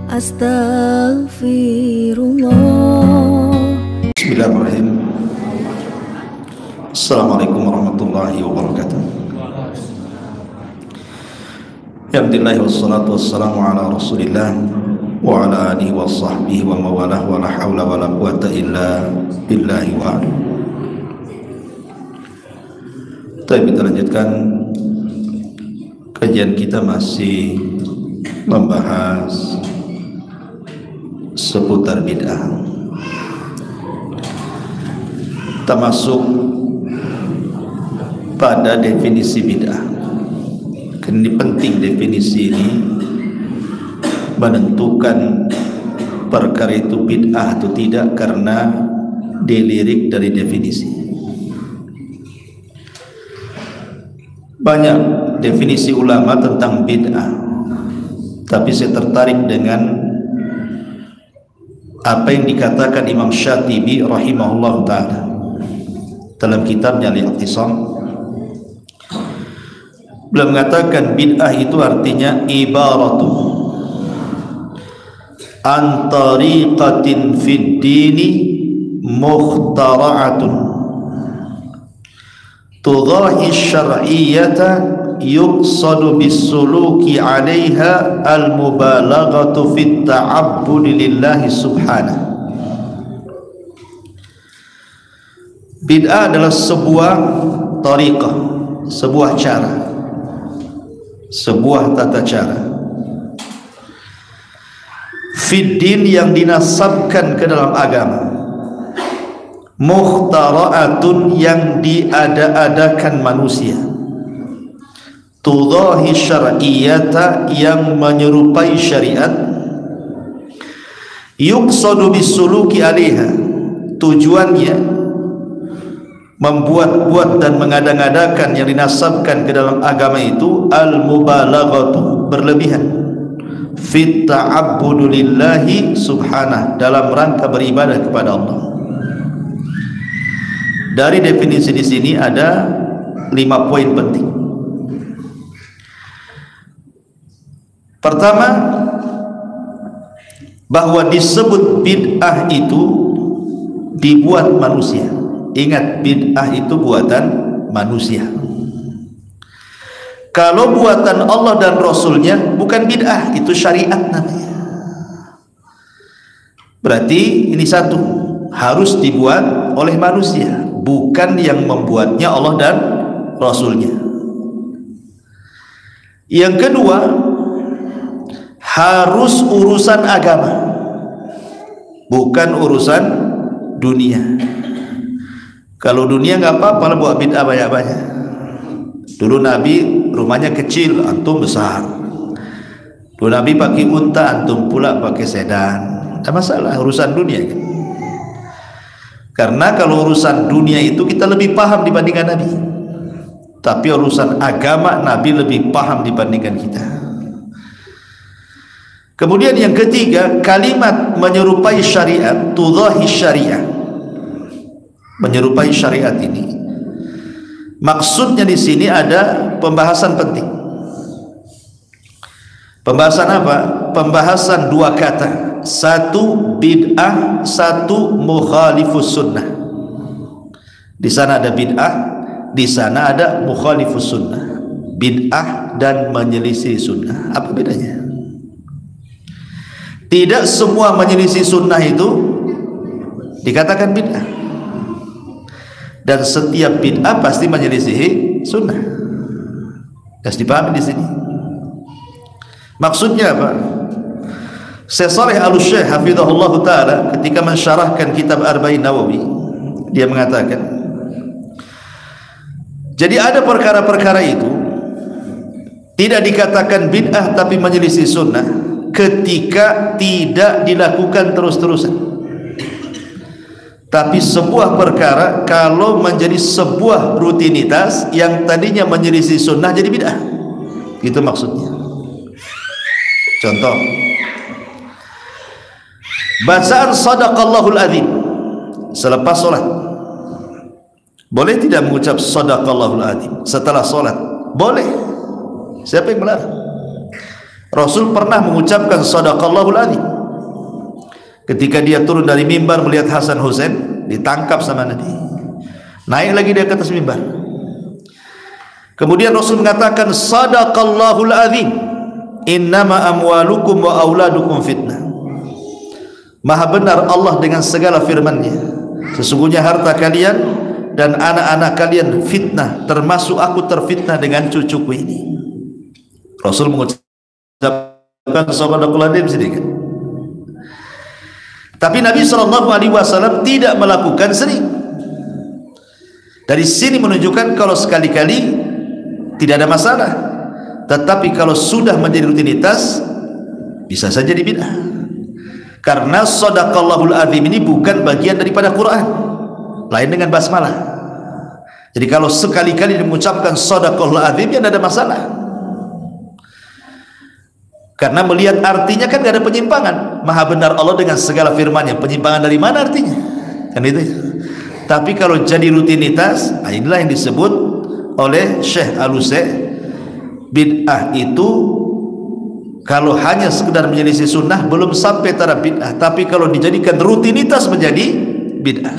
Astaghfirullah. Bismillahirrahmanirrahim. Assalamualaikum warahmatullahi wabarakatuh. Alhamdulillah wassalatu wassalamu ala rasulillah wa ala alihi wa sahbihi wa mawalah wa la hawla wa la quwata illa billahi wa ala. Kita lanjutkan kajian kita, masih membahas seputar bid'ah. Kita masuk pada definisi bid'ah. Ini penting, definisi ini menentukan perkara itu bid'ah atau tidak karena dilirik dari definisi. Banyak definisi ulama tentang bid'ah, tapi saya tertarik dengan apa yang dikatakan Imam Syatibi rahimahullah ta'ala dalam kitabnya Al-I'tisam. Beliau mengatakan bid'ah itu artinya ibaratu an tariqatin fid dini mukhtara'atun tudahi syar'iyyata yuqsadu bisuluki 'alaiha al-mubalaghatu fit ta'abbud lillahi subhanahu. Bid'ah adalah sebuah tariqah, sebuah cara, sebuah tata cara fiddin yang dinasabkan ke dalam agama, mukhtara'atun yang diada-adakan manusia, tudahi syar'iyyata yang menyerupai syariat, yuqsadu bisuluki 'alaiha tujuannya membuat-buat dan mengada-ngadakan yang dinasabkan ke dalam agama itu al-mubalaghatu berlebihan fit ta'abbudu lillahi subhanahu dalam rangka beribadah kepada Allah. Dari definisi di sini ada 5 poin penting. Pertama, bahwa disebut bid'ah itu dibuat manusia. Ingat, bid'ah itu buatan manusia. Kalau buatan Allah dan Rasulnya bukan bid'ah, itu syariat namanya. Berarti ini satu, harus dibuat oleh manusia, bukan yang membuatnya Allah dan Rasulnya. Yang kedua, harus urusan agama, bukan urusan dunia. Kalau dunia nggak apa-apa lah buat bid'ah banyak-banyak. Dulu Nabi rumahnya kecil, antum besar. Dulu Nabi pakai unta, antum pula pakai sedan. Tidak masalah, urusan dunia kan? Karena kalau urusan dunia itu kita lebih paham dibandingkan Nabi. Tapi urusan agama Nabi lebih paham dibandingkan kita. Kemudian yang ketiga, kalimat menyerupai syariat, tudahi syariah, menyerupai syariat ini, maksudnya di sini ada pembahasan penting. Pembahasan apa? Pembahasan dua kata, satu bid'ah, satu mukhalifus sunnah. Di sana ada bid'ah, di sana ada mukhalifus sunnah. Bid'ah dan menyelisih sunnah, apa bedanya? Tidak semua menyelisih sunnah itu dikatakan bid'ah, dan setiap bid'ah pasti menyelisihi sunnah. Harus dipahami di sini. Maksudnya apa? Syekh Shalih Al-Syekh hafizahullah taala ketika mensyarahkan kitab Arba'in Nawawi, dia mengatakan, jadi ada perkara-perkara itu tidak dikatakan bid'ah tapi menyelisih sunnah ketika tidak dilakukan terus-terusan. Tapi sebuah perkara kalau menjadi sebuah rutinitas yang tadinya menyelisih sunnah jadi bid'ah, itu maksudnya. Contoh, bacaan sadaqallahul adzim selepas sholat, boleh tidak mengucap sadaqallahul adzim setelah sholat? Boleh. Siapa yang melarang? Rasul pernah mengucapkan sadaqallahul adzim ketika dia turun dari mimbar melihat Hasan Husain ditangkap sama Nabi, naik lagi dia ke atas mimbar. Kemudian Rasul mengatakan sadaqallahul adzim innama amwalukum wa auladukum fitnah. Maha benar Allah dengan segala firman-Nya, sesungguhnya harta kalian dan anak-anak kalian fitnah, termasuk aku terfitnah dengan cucuku ini. Rasul mengucapkan sadaqallahul adzim sedikit. Tapi Nabi SAW tidak melakukan sering. Dari sini menunjukkan kalau sekali-kali tidak ada masalah, tetapi kalau sudah menjadi rutinitas bisa saja bid'ah. Karena sadaqallahul adzim ini bukan bagian daripada Quran, lain dengan basmalah. Jadi kalau sekali-kali mengucapkan sadaqallahul adzim ya tidak ada masalah, karena melihat artinya kan tidak ada penyimpangan. Maha benar Allah dengan segala firman-Nya, penyimpangan dari mana artinya? Kan itu. Tapi kalau jadi rutinitas, inilah yang disebut oleh Syekh Al-Utsaimin, bid'ah itu kalau hanya sekedar menyelisih sunnah belum sampai taraf bid'ah, tapi kalau dijadikan rutinitas menjadi bid'ah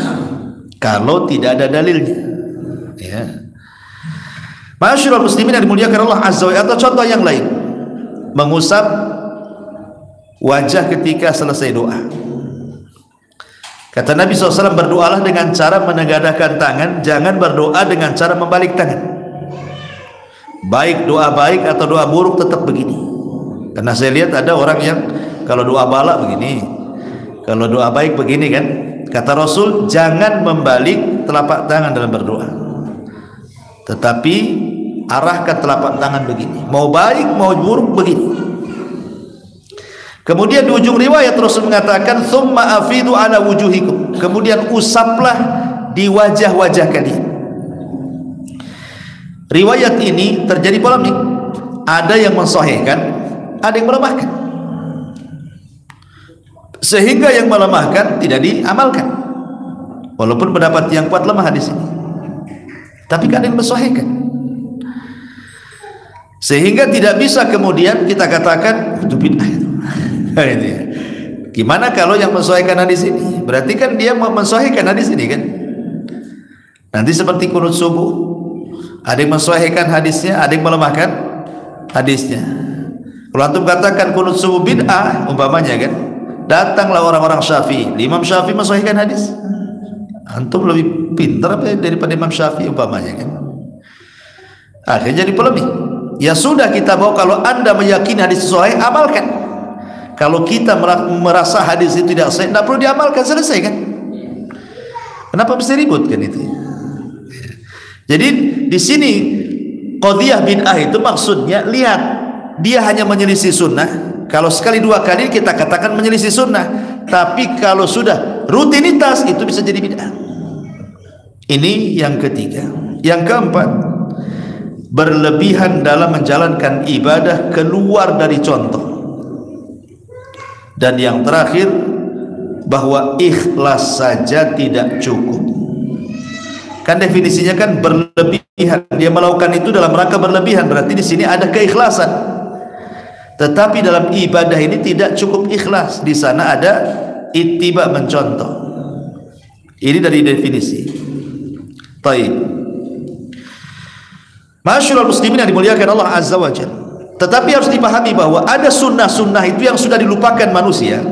kalau tidak ada dalilnya, ya. Ma'asyiral muslimin yang dimuliakan Allah Azza wa Jalla, atau contoh yang lain, mengusap wajah ketika selesai doa. Kata Nabi SAW, berdoalah dengan cara menegadahkan tangan, jangan berdoa dengan cara membalik tangan. Baik doa baik atau doa buruk tetap begini. Karena saya lihat ada orang yang kalau doa balak begini, kalau doa baik begini kan. Kata Rasul, jangan membalik telapak tangan dalam berdoa, tetapi arahkan telapak tangan begini, mau baik mau buruk begini. Kemudian di ujung riwayat Rasul mengatakan tsumma afidu ala wujuhikum, kemudian usaplah di wajah-wajah kalian. Riwayat ini terjadi polemik, ada yang mensahihkan, ada yang melemahkan, sehingga yang melemahkan tidak diamalkan, walaupun pendapat yang kuat lemah di sini, tapi kan ada yang mensahihkan, sehingga tidak bisa kemudian kita katakan itu bid'ah itu. Gimana kalau yang mensahihkan hadis ini? Berarti kan dia mensahihkan hadis ini kan? Nanti seperti kunut subuh, ada yang mensahihkan hadisnya, ada yang melemahkan hadisnya. Kalau antum katakan kunut subuh bid'ah umpamanya kan, datanglah orang-orang Syafi'i, Imam Syafi'i mensahihkan hadis. Antum lebih pintar apa daripada Imam Syafi'i umpamanya kan? Akhirnya jadi polemik. Ya sudah, kita mau kalau anda meyakini hadis sahih, amalkan. Kalau kita merasa hadis itu tidak sahih, tidak perlu diamalkan, selesai kan? Kenapa mesti ribut kan itu? Jadi di sini qadhiyah bid'ah itu maksudnya, lihat, dia hanya menyelisih sunnah. Kalau sekali dua kali kita katakan menyelisih sunnah, tapi kalau sudah rutinitas itu bisa jadi bid'ah. Ini yang ketiga. Yang keempat, berlebihan dalam menjalankan ibadah keluar dari contoh. Dan yang terakhir, bahwa ikhlas saja tidak cukup. Kan definisinya kan berlebihan, dia melakukan itu dalam rangka berlebihan, berarti di sini ada keikhlasan. Tetapi dalam ibadah ini tidak cukup ikhlas, di sana ada ittiba, mencontoh. Ini dari definisi. Baik. Masyaallah muslimin yang dimuliakan Allah Azza wa Jalla. Tetapi harus dipahami bahwa ada sunnah-sunnah itu yang sudah dilupakan manusia,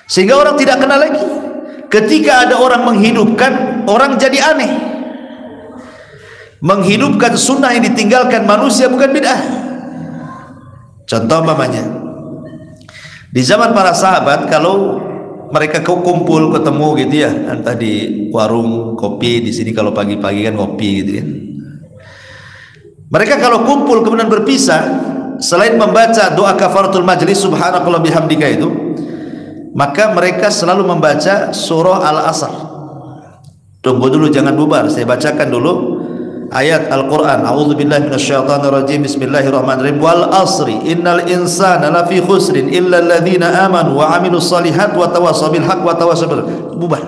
sehingga orang tidak kenal lagi. Ketika ada orang menghidupkan, orang jadi aneh. Menghidupkan sunnah yang ditinggalkan manusia bukan bid'ah. Contoh umpamanya, di zaman para sahabat, kalau mereka kumpul ketemu gitu ya, entah di warung kopi, di sini kalau pagi-pagi kan ngopi gitu kan. Mereka kalau kumpul kemudian berpisah, selain membaca doa kafaratul majlis subhanakallah bihamdika itu, maka mereka selalu membaca surah Al-Asr. Tunggu dulu, jangan bubar, saya bacakan dulu ayat Al-Quran. A'udzubillahi minasyaitonirrajim, bismillahirrahmanirrahim. Wal asri innal insana lafi khusrin illa alladhina amanu wa amilus salihat wa tawassaw bil haqq wa tawassaw bil bubar.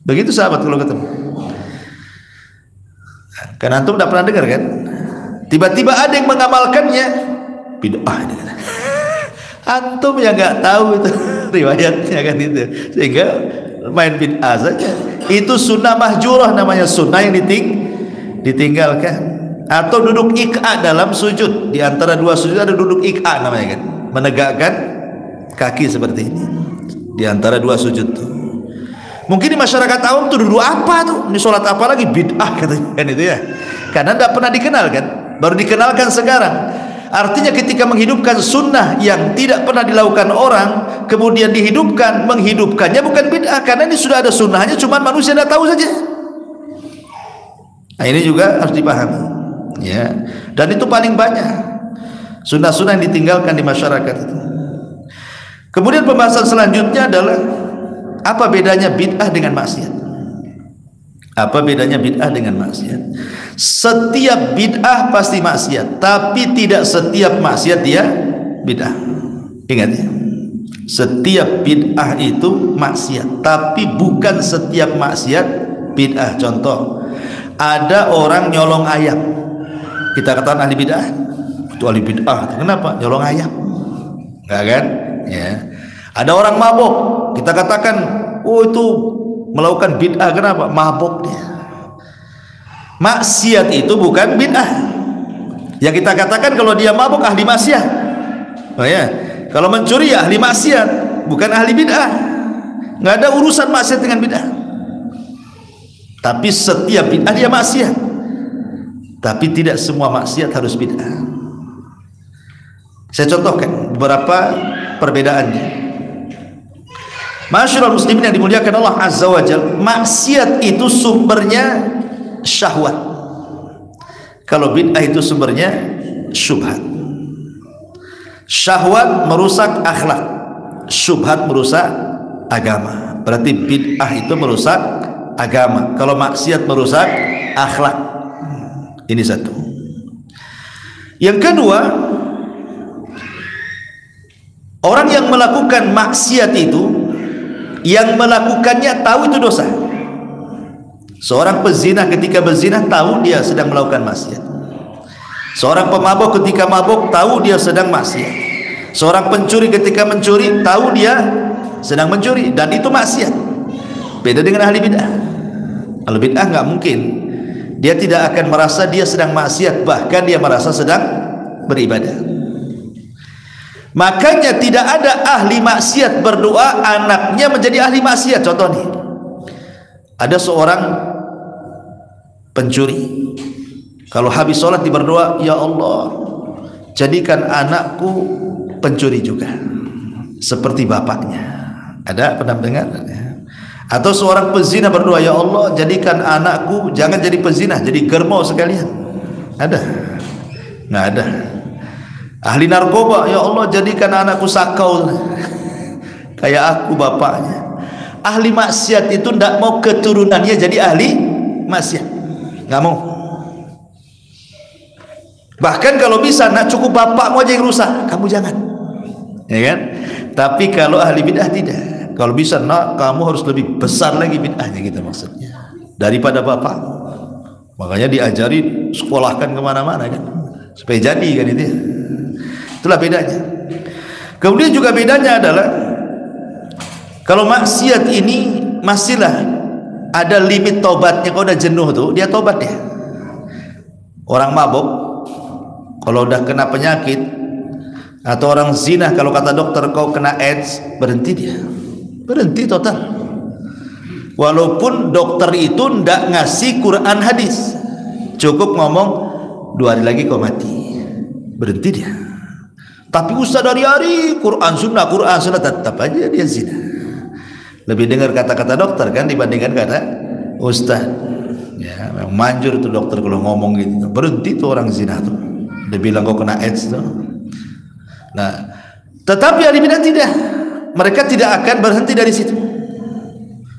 Begitu sahabat kalau ketemu. Karena antum tidak pernah dengar kan? Tiba-tiba ada yang mengamalkannya, bid'ah ini kata. Antum yang nggak tahu itu riwayatnya kan itu, sehingga main bid'ah saja. Itu sunnah mahjurah namanya, sunnah yang ditinggalkan. Atau duduk ik'a dalam sujud, di antara dua sujud ada duduk ik'a namanya kan, menegakkan kaki seperti ini di antara dua sujud tuh. Mungkin di masyarakat awam tuh duduk apa tuh, ini sholat apa lagi, bid'ah katanya kan itu ya, karena tidak pernah dikenal kan, baru dikenalkan sekarang. Artinya ketika menghidupkan sunnah yang tidak pernah dilakukan orang, kemudian dihidupkan, menghidupkannya bukan bid'ah, karena ini sudah ada sunnahnya, cuma manusia tidak tahu saja. Nah, ini juga harus dipahami ya, dan itu paling banyak sunnah-sunnah yang ditinggalkan di masyarakat itu. Kemudian pembahasan selanjutnya adalah apa bedanya bid'ah dengan maksiat. Apa bedanya bid'ah dengan maksiat? Setiap bid'ah pasti maksiat, tapi tidak setiap maksiat dia bid'ah. Ingat ya, setiap bid'ah itu maksiat, tapi bukan setiap maksiat bid'ah. Contoh, ada orang nyolong ayam, kita katakan ahli bid'ah. Itu ahli bid'ah, kenapa? Nyolong ayam, enggak kan? Ya. Ada orang mabok, kita katakan, oh itu melakukan bid'ah, kenapa? Mabok dia. Maksiat itu bukan bid'ah. Yang kita katakan kalau dia mabok ahli maksiat. Oh ya, kalau mencuri ya ahli maksiat, bukan ahli bid'ah. Nggak ada urusan maksiat dengan bid'ah. Tapi setiap bid'ah dia maksiat. Tapi tidak semua maksiat harus bid'ah. Saya contohkan beberapa perbedaannya. Masyaallah muslimin yang dimuliakan Allah Azza wa Jalla, maksiat itu sumbernya syahwat, kalau bid'ah itu sumbernya syubhat. Syahwat merusak akhlak, syubhat merusak agama. Berarti bid'ah itu merusak agama, kalau maksiat merusak akhlak. Ini satu. Yang kedua, orang yang melakukan maksiat itu, yang melakukannya tahu itu dosa. Seorang pezina ketika berzina tahu dia sedang melakukan maksiat. Seorang pemabuk ketika mabuk tahu dia sedang maksiat. Seorang pencuri ketika mencuri tahu dia sedang mencuri, dan itu maksiat. Beda dengan ahli bid'ah. Ahli bid'ah nggak mungkin, dia tidak akan merasa dia sedang maksiat, bahkan dia merasa sedang beribadah. Makanya tidak ada ahli maksiat berdoa anaknya menjadi ahli maksiat. Contoh nih, ada seorang pencuri, kalau habis sholat dia berdoa, ya Allah jadikan anakku pencuri juga seperti bapaknya. Ada pernah dengar? Atau seorang pezina berdoa, ya Allah jadikan anakku jangan jadi pezina, jadi germo sekalian. Ada? Nggak ada. Ahli narkoba, ya Allah jadikan anakku sakau kayak aku bapaknya. Ahli maksiat itu tidak mau keturunannya jadi ahli maksiat, nggak mau. Bahkan kalau bisa, nak cukup bapakmu aja yang rusak, kamu jangan, ya kan? Tapi kalau ahli bid'ah tidak. Kalau bisa, nak kamu harus lebih besar lagi bid'ahnya, gitu maksudnya, daripada bapak. Makanya diajari, sekolahkan kemana-mana kan, supaya jadi kan itu. Itulah bedanya. Kemudian juga bedanya adalah kalau maksiat ini masihlah ada limit tobatnya. Kalau udah jenuh tuh dia tobat ya. Orang mabuk kalau udah kena penyakit, atau orang zina kalau kata dokter kau kena AIDS, berhenti dia, berhenti total. Walaupun dokter itu ndak ngasih Quran hadis, cukup ngomong 2 hari lagi kau mati, berhenti dia. Tapi ustaz dari hari Quran sunnah tetap aja dia zina. Lebih dengar kata-kata dokter kan dibandingkan kata ustaz. Ya, memang manjur tuh dokter kalau ngomong gitu. Berhenti tuh orang zina tuh. Dia bilang kau kena AIDS tuh. Nah, tetapi ahli bid'ah tidak. Mereka tidak akan berhenti dari situ.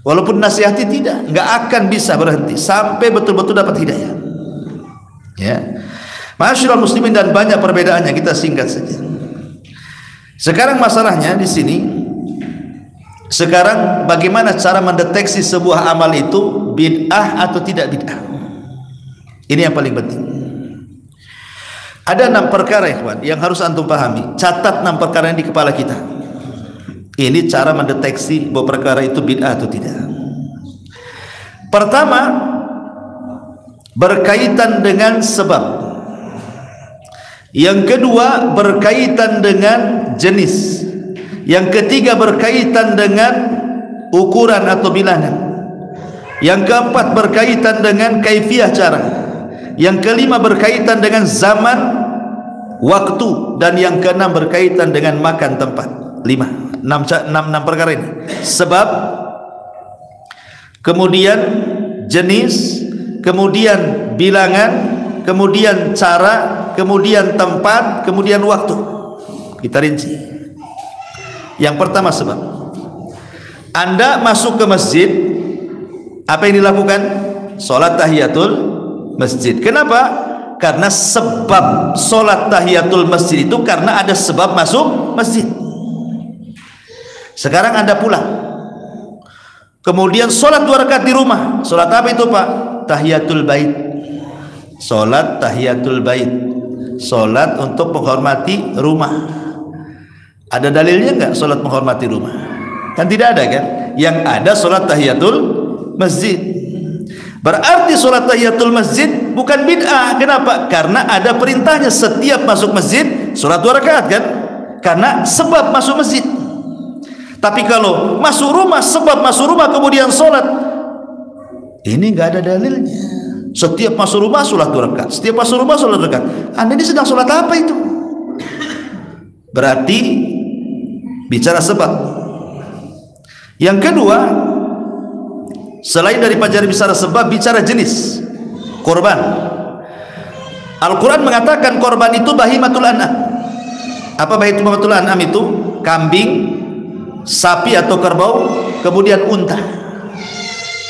Walaupun nasihati tidak, nggak akan bisa berhenti sampai betul-betul dapat hidayah. Ya. Masyaallah muslimin, dan banyak perbedaannya, kita singkat saja. Sekarang masalahnya di sini, sekarang bagaimana cara mendeteksi sebuah amal itu bid'ah atau tidak bid'ah? Ini yang paling penting. Ada 6 perkara ikhwan yang harus antum pahami. Catat 6 perkara yang di kepala kita. Ini cara mendeteksi bahwa perkara itu bid'ah atau tidak. Pertama, berkaitan dengan sebab. Yang kedua, berkaitan dengan jenis. Yang ketiga, berkaitan dengan ukuran atau bilangan. Yang keempat, berkaitan dengan kaifiyah cara. Yang kelima, berkaitan dengan zaman, waktu. Dan yang keenam, berkaitan dengan makan tempat. 6 perkara ini. Sebab, kemudian jenis, kemudian bilangan, kemudian cara, kemudian tempat, kemudian waktu. Kita rinci. Yang pertama, sebab. Anda masuk ke masjid, apa yang dilakukan? Salat tahiyatul masjid. Kenapa? Karena sebab salat tahiyatul masjid itu karena ada sebab masuk masjid. Sekarang Anda pulang, kemudian sholat 2 rakaat di rumah. Sholat apa itu Pak? Tahiyatul bait. Sholat tahiyatul bait, sholat untuk menghormati rumah. Ada dalilnya enggak sholat menghormati rumah? Kan tidak ada kan? Yang ada sholat tahiyatul masjid. Berarti sholat tahiyatul masjid bukan bid'ah. Kenapa? Karena ada perintahnya setiap masuk masjid sholat 2 rakaat kan? Karena sebab masuk masjid. Tapi kalau masuk rumah, sebab masuk rumah kemudian sholat, ini nggak ada dalilnya. Setiap masuk rumah sholat 2 rakaat, setiap masuk rumah sholat 2 rakaat. Anda ini sedang sholat apa itu? Berarti bicara sebab. Yang kedua, selain daripada bicara sebab, bicara jenis korban. Al-Quran mengatakan korban itu bahimatul an'am. Apa bahimatul an'am itu? Kambing, sapi atau kerbau, kemudian unta.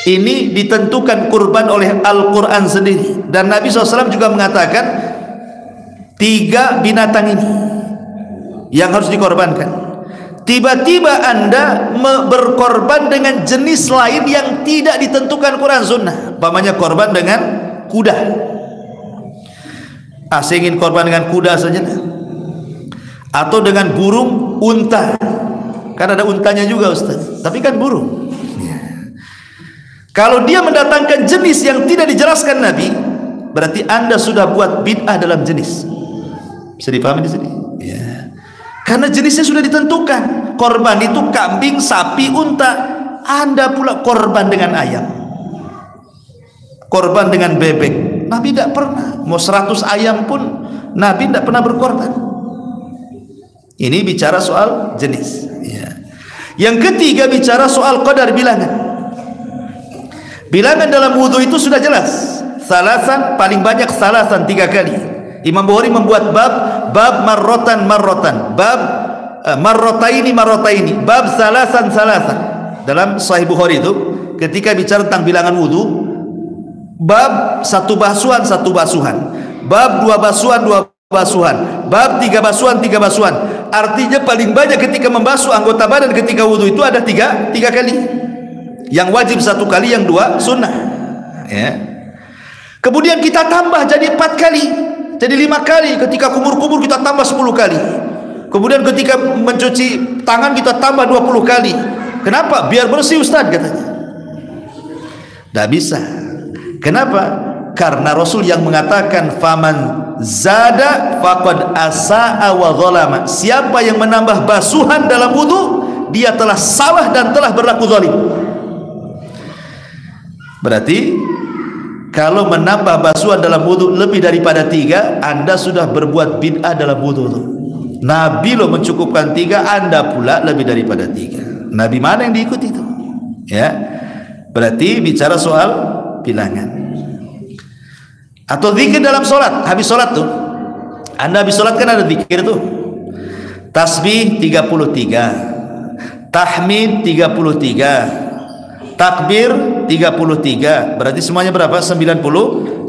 Ini ditentukan kurban oleh Al-Quran sendiri. Dan Nabi SAW juga mengatakan 3 binatang ini yang harus dikorbankan. Tiba-tiba Anda berkorban dengan jenis lain yang tidak ditentukan Quran Sunnah. Umpamanya korban dengan kuda. Saya ingin korban dengan kuda saja, atau dengan burung, unta. Kan ada untanya juga Ustaz, tapi kan burung. Kalau dia mendatangkan jenis yang tidak dijelaskan Nabi, berarti Anda sudah buat bid'ah dalam jenis. Bisa dipahami di sini? Ya. Karena jenisnya sudah ditentukan. Korban itu kambing, sapi, unta. Anda pula korban dengan ayam, korban dengan bebek. Nabi tidak pernah. Mau 100 ayam pun Nabi tidak pernah berkorban. Ini bicara soal jenis. Ya. Yang ketiga, bicara soal qadar, bilangan. Bilangan dalam wudhu itu sudah jelas. Salasan, paling banyak salasan 3 kali. Imam Bukhari membuat bab marrotan, bab marrotaini, bab salasan. Dalam Sahih Bukhari itu ketika bicara tentang bilangan wudhu, bab 1 basuhan, bab 2 basuhan, bab 3 basuhan. Artinya paling banyak ketika membasuh anggota badan ketika wudhu itu ada 3 kali. Yang wajib 1 kali, yang 2 sunnah. Ya. Kemudian kita tambah jadi 4 kali, jadi 5 kali. Ketika kumur-kumur kita tambah 10 kali. Kemudian ketika mencuci tangan kita tambah 20 kali. Kenapa? Biar bersih Ustaz katanya. Tidak bisa. Kenapa? Karena Rasul yang mengatakan faman zada faqad asa'a wa zalama. Siapa yang menambah basuhan dalam wudu, dia telah salah dan telah berlaku zalim. Berarti kalau menambah basuhan dalam wudu lebih daripada 3, Anda sudah berbuat bid'ah dalam wudu. Nabi loh mencukupkan 3, Anda pula lebih daripada 3. Nabi mana yang diikuti itu? Ya. Berarti bicara soal bilangan. Atau zikir dalam sholat. Habis sholat tuh, Anda habis sholat kan ada zikir tuh. Tasbih 33, tahmid 33, takbir 33. Berarti semuanya berapa? 99.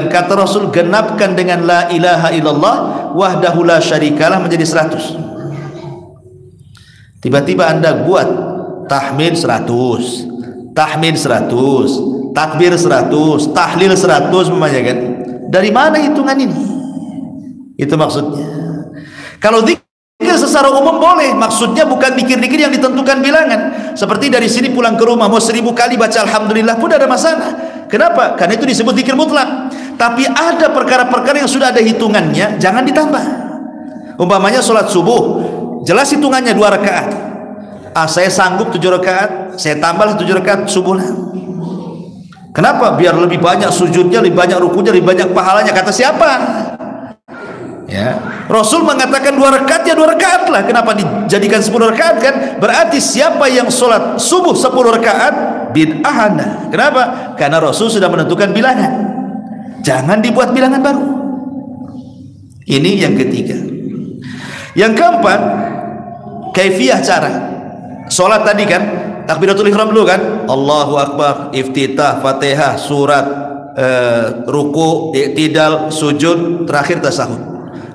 Kata Rasul, genapkan dengan la ilaha illallah wahdahu la syarikalah menjadi 100. Tiba-tiba Anda buat tahmid 100, tahmid 100, takbir 100, tahlil 100 memangnya kan? Dari mana hitungan ini? Itu maksudnya. Kalau zikir secara umum boleh, maksudnya bukan zikir-zikir yang ditentukan bilangan. Seperti dari sini pulang ke rumah mau 1000 kali baca alhamdulillah pun ada masalah. Kenapa? Karena itu disebut zikir mutlak. Tapi ada perkara-perkara yang sudah ada hitungannya, jangan ditambah. Umpamanya sholat subuh, jelas hitungannya 2 rakaat. Saya sanggup 7 rakaat, saya tambahlah 7 rakaat subuh lah. Kenapa? Biar lebih banyak sujudnya, lebih banyak rukunya, lebih banyak pahalanya. Kata siapa? Ya, Rasul mengatakan 2 rakaat ya 2 rakaat lah. Kenapa dijadikan 10 rakaat kan? Berarti siapa yang sholat subuh 10 rakaat bid'ah. Kenapa? Karena Rasul sudah menentukan bilangan. Jangan dibuat bilangan baru. Ini yang ketiga. Yang keempat, kaifiyah cara. Sholat tadi kan takbiratul ihram dulu kan, Allahu Akbar, iftitah, Fatihah, surat, ruku, i'tidal, sujud, terakhir tasahud.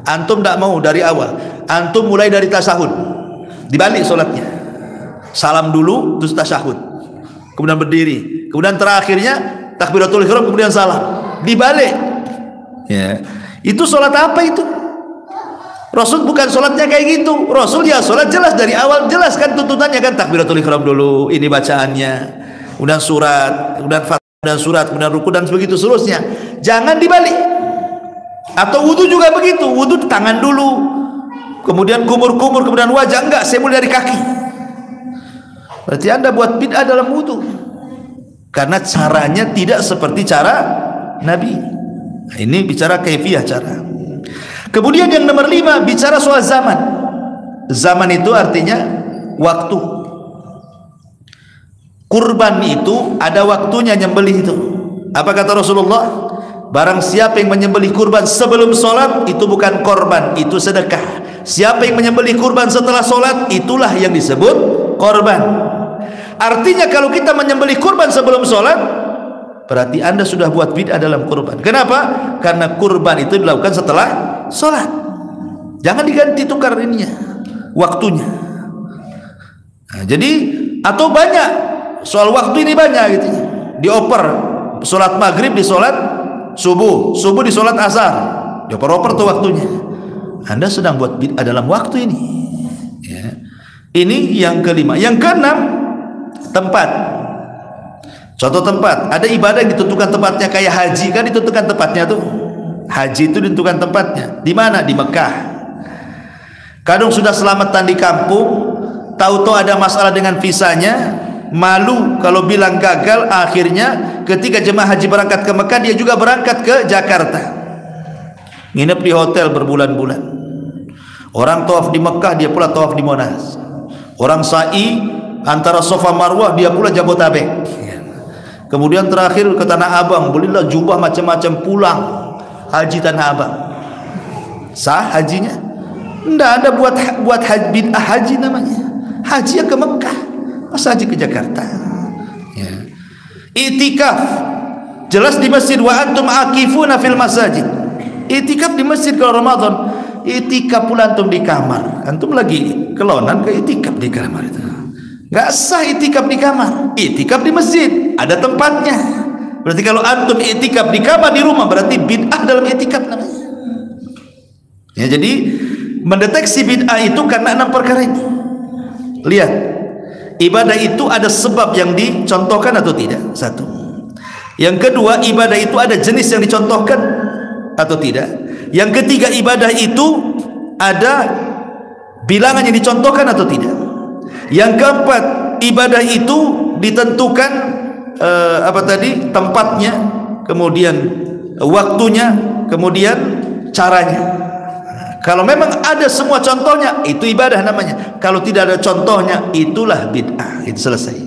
Antum tidak mau dari awal, antum mulai dari tasahud, dibalik sholatnya, salam dulu terus tasahud, kemudian berdiri, kemudian terakhirnya takbiratul ihram, kemudian salam, dibalik. Ya, itu sholat apa itu? Rasul bukan sholatnya kayak gitu. Rasul ya sholat jelas dari awal, jelas kan tuntutannya kan, takbiratul ihram dulu, ini bacaannya, kemudian surat, kemudian fatihah, kemudian surat, kemudian ruku dan begitu seterusnya. Jangan dibalik. Atau wudu juga begitu, wudu tangan dulu, kemudian kumur-kumur, kemudian wajah. Enggak, saya mulai dari kaki. Berarti Anda buat bid'ah dalam wudu, karena caranya tidak seperti cara Nabi. Nah, ini bicara kaifiyah cara. Kemudian yang nomor 5, bicara soal zaman. Zaman itu artinya waktu. Kurban itu ada waktunya nyembelih itu. Apa kata Rasulullah? Barang siapa yang menyembelih kurban sebelum sholat, itu bukan korban, itu sedekah. Siapa yang menyembelih kurban setelah sholat, itulah yang disebut korban. Artinya kalau kita menyembelih kurban sebelum sholat, berarti Anda sudah buat bid'ah dalam kurban. Kenapa? Karena kurban itu dilakukan setelah sholat. Jangan diganti tukar ininya, waktunya. Nah, jadi atau banyak soal waktu ini banyak gitu, dioper sholat maghrib di sholat subuh, subuh di sholat asar, dioper-oper tuh waktunya. Anda sedang buat bid'ah dalam waktu ini. Ya. Ini yang kelima. Yang keenam, tempat. Contoh tempat, ada ibadah yang ditentukan tempatnya, kayak haji kan ditentukan tempatnya tuh. Haji itu ditentukan tempatnya. Di mana? Di Mekah. Kadang sudah selamatan di kampung, tahu-tahu ada masalah dengan visanya, malu kalau bilang gagal. Akhirnya ketika jemaah haji berangkat ke Mekah, dia juga berangkat ke Jakarta, nginep di hotel berbulan-bulan. Orang tawaf di Mekah, dia pula tawaf di Monas. Orang sa'i antara Safa Marwah, dia pula Jabotabek. Kemudian terakhir ke Tanah Abang, belilah jubah macam-macam, pulang haji Tanah Abang. Sah hajinya? Tidak ada buat haji, bid'ah haji namanya. Haji yang ke Mekah, masa haji ke Jakarta. Ya. Itikaf jelas di masjid, wa antum akifuna fil masajid. Itikaf di masjid kalau Ramadan. Itikaf pula antum di kamar, antum lagi kelonan ke itikaf di kamar itu. Nggak sah itikaf di kamar. Itikaf di masjid, ada tempatnya. Berarti kalau antum itikaf di kamar di rumah, berarti bid'ah dalam itikaf namanya. Ya, jadi mendeteksi bid'ah itu karena 6 perkara ini. Lihat, ibadah itu ada sebab yang dicontohkan atau tidak? Satu. Yang kedua, ibadah itu ada jenis yang dicontohkan atau tidak? Yang ketiga, ibadah itu ada bilangan yang dicontohkan atau tidak? Yang keempat, ibadah itu ditentukan tempatnya, kemudian waktunya, kemudian caranya. Kalau memang ada semua contohnya, itu ibadah namanya. Kalau tidak ada contohnya, itulah bid'ah. Itu selesai.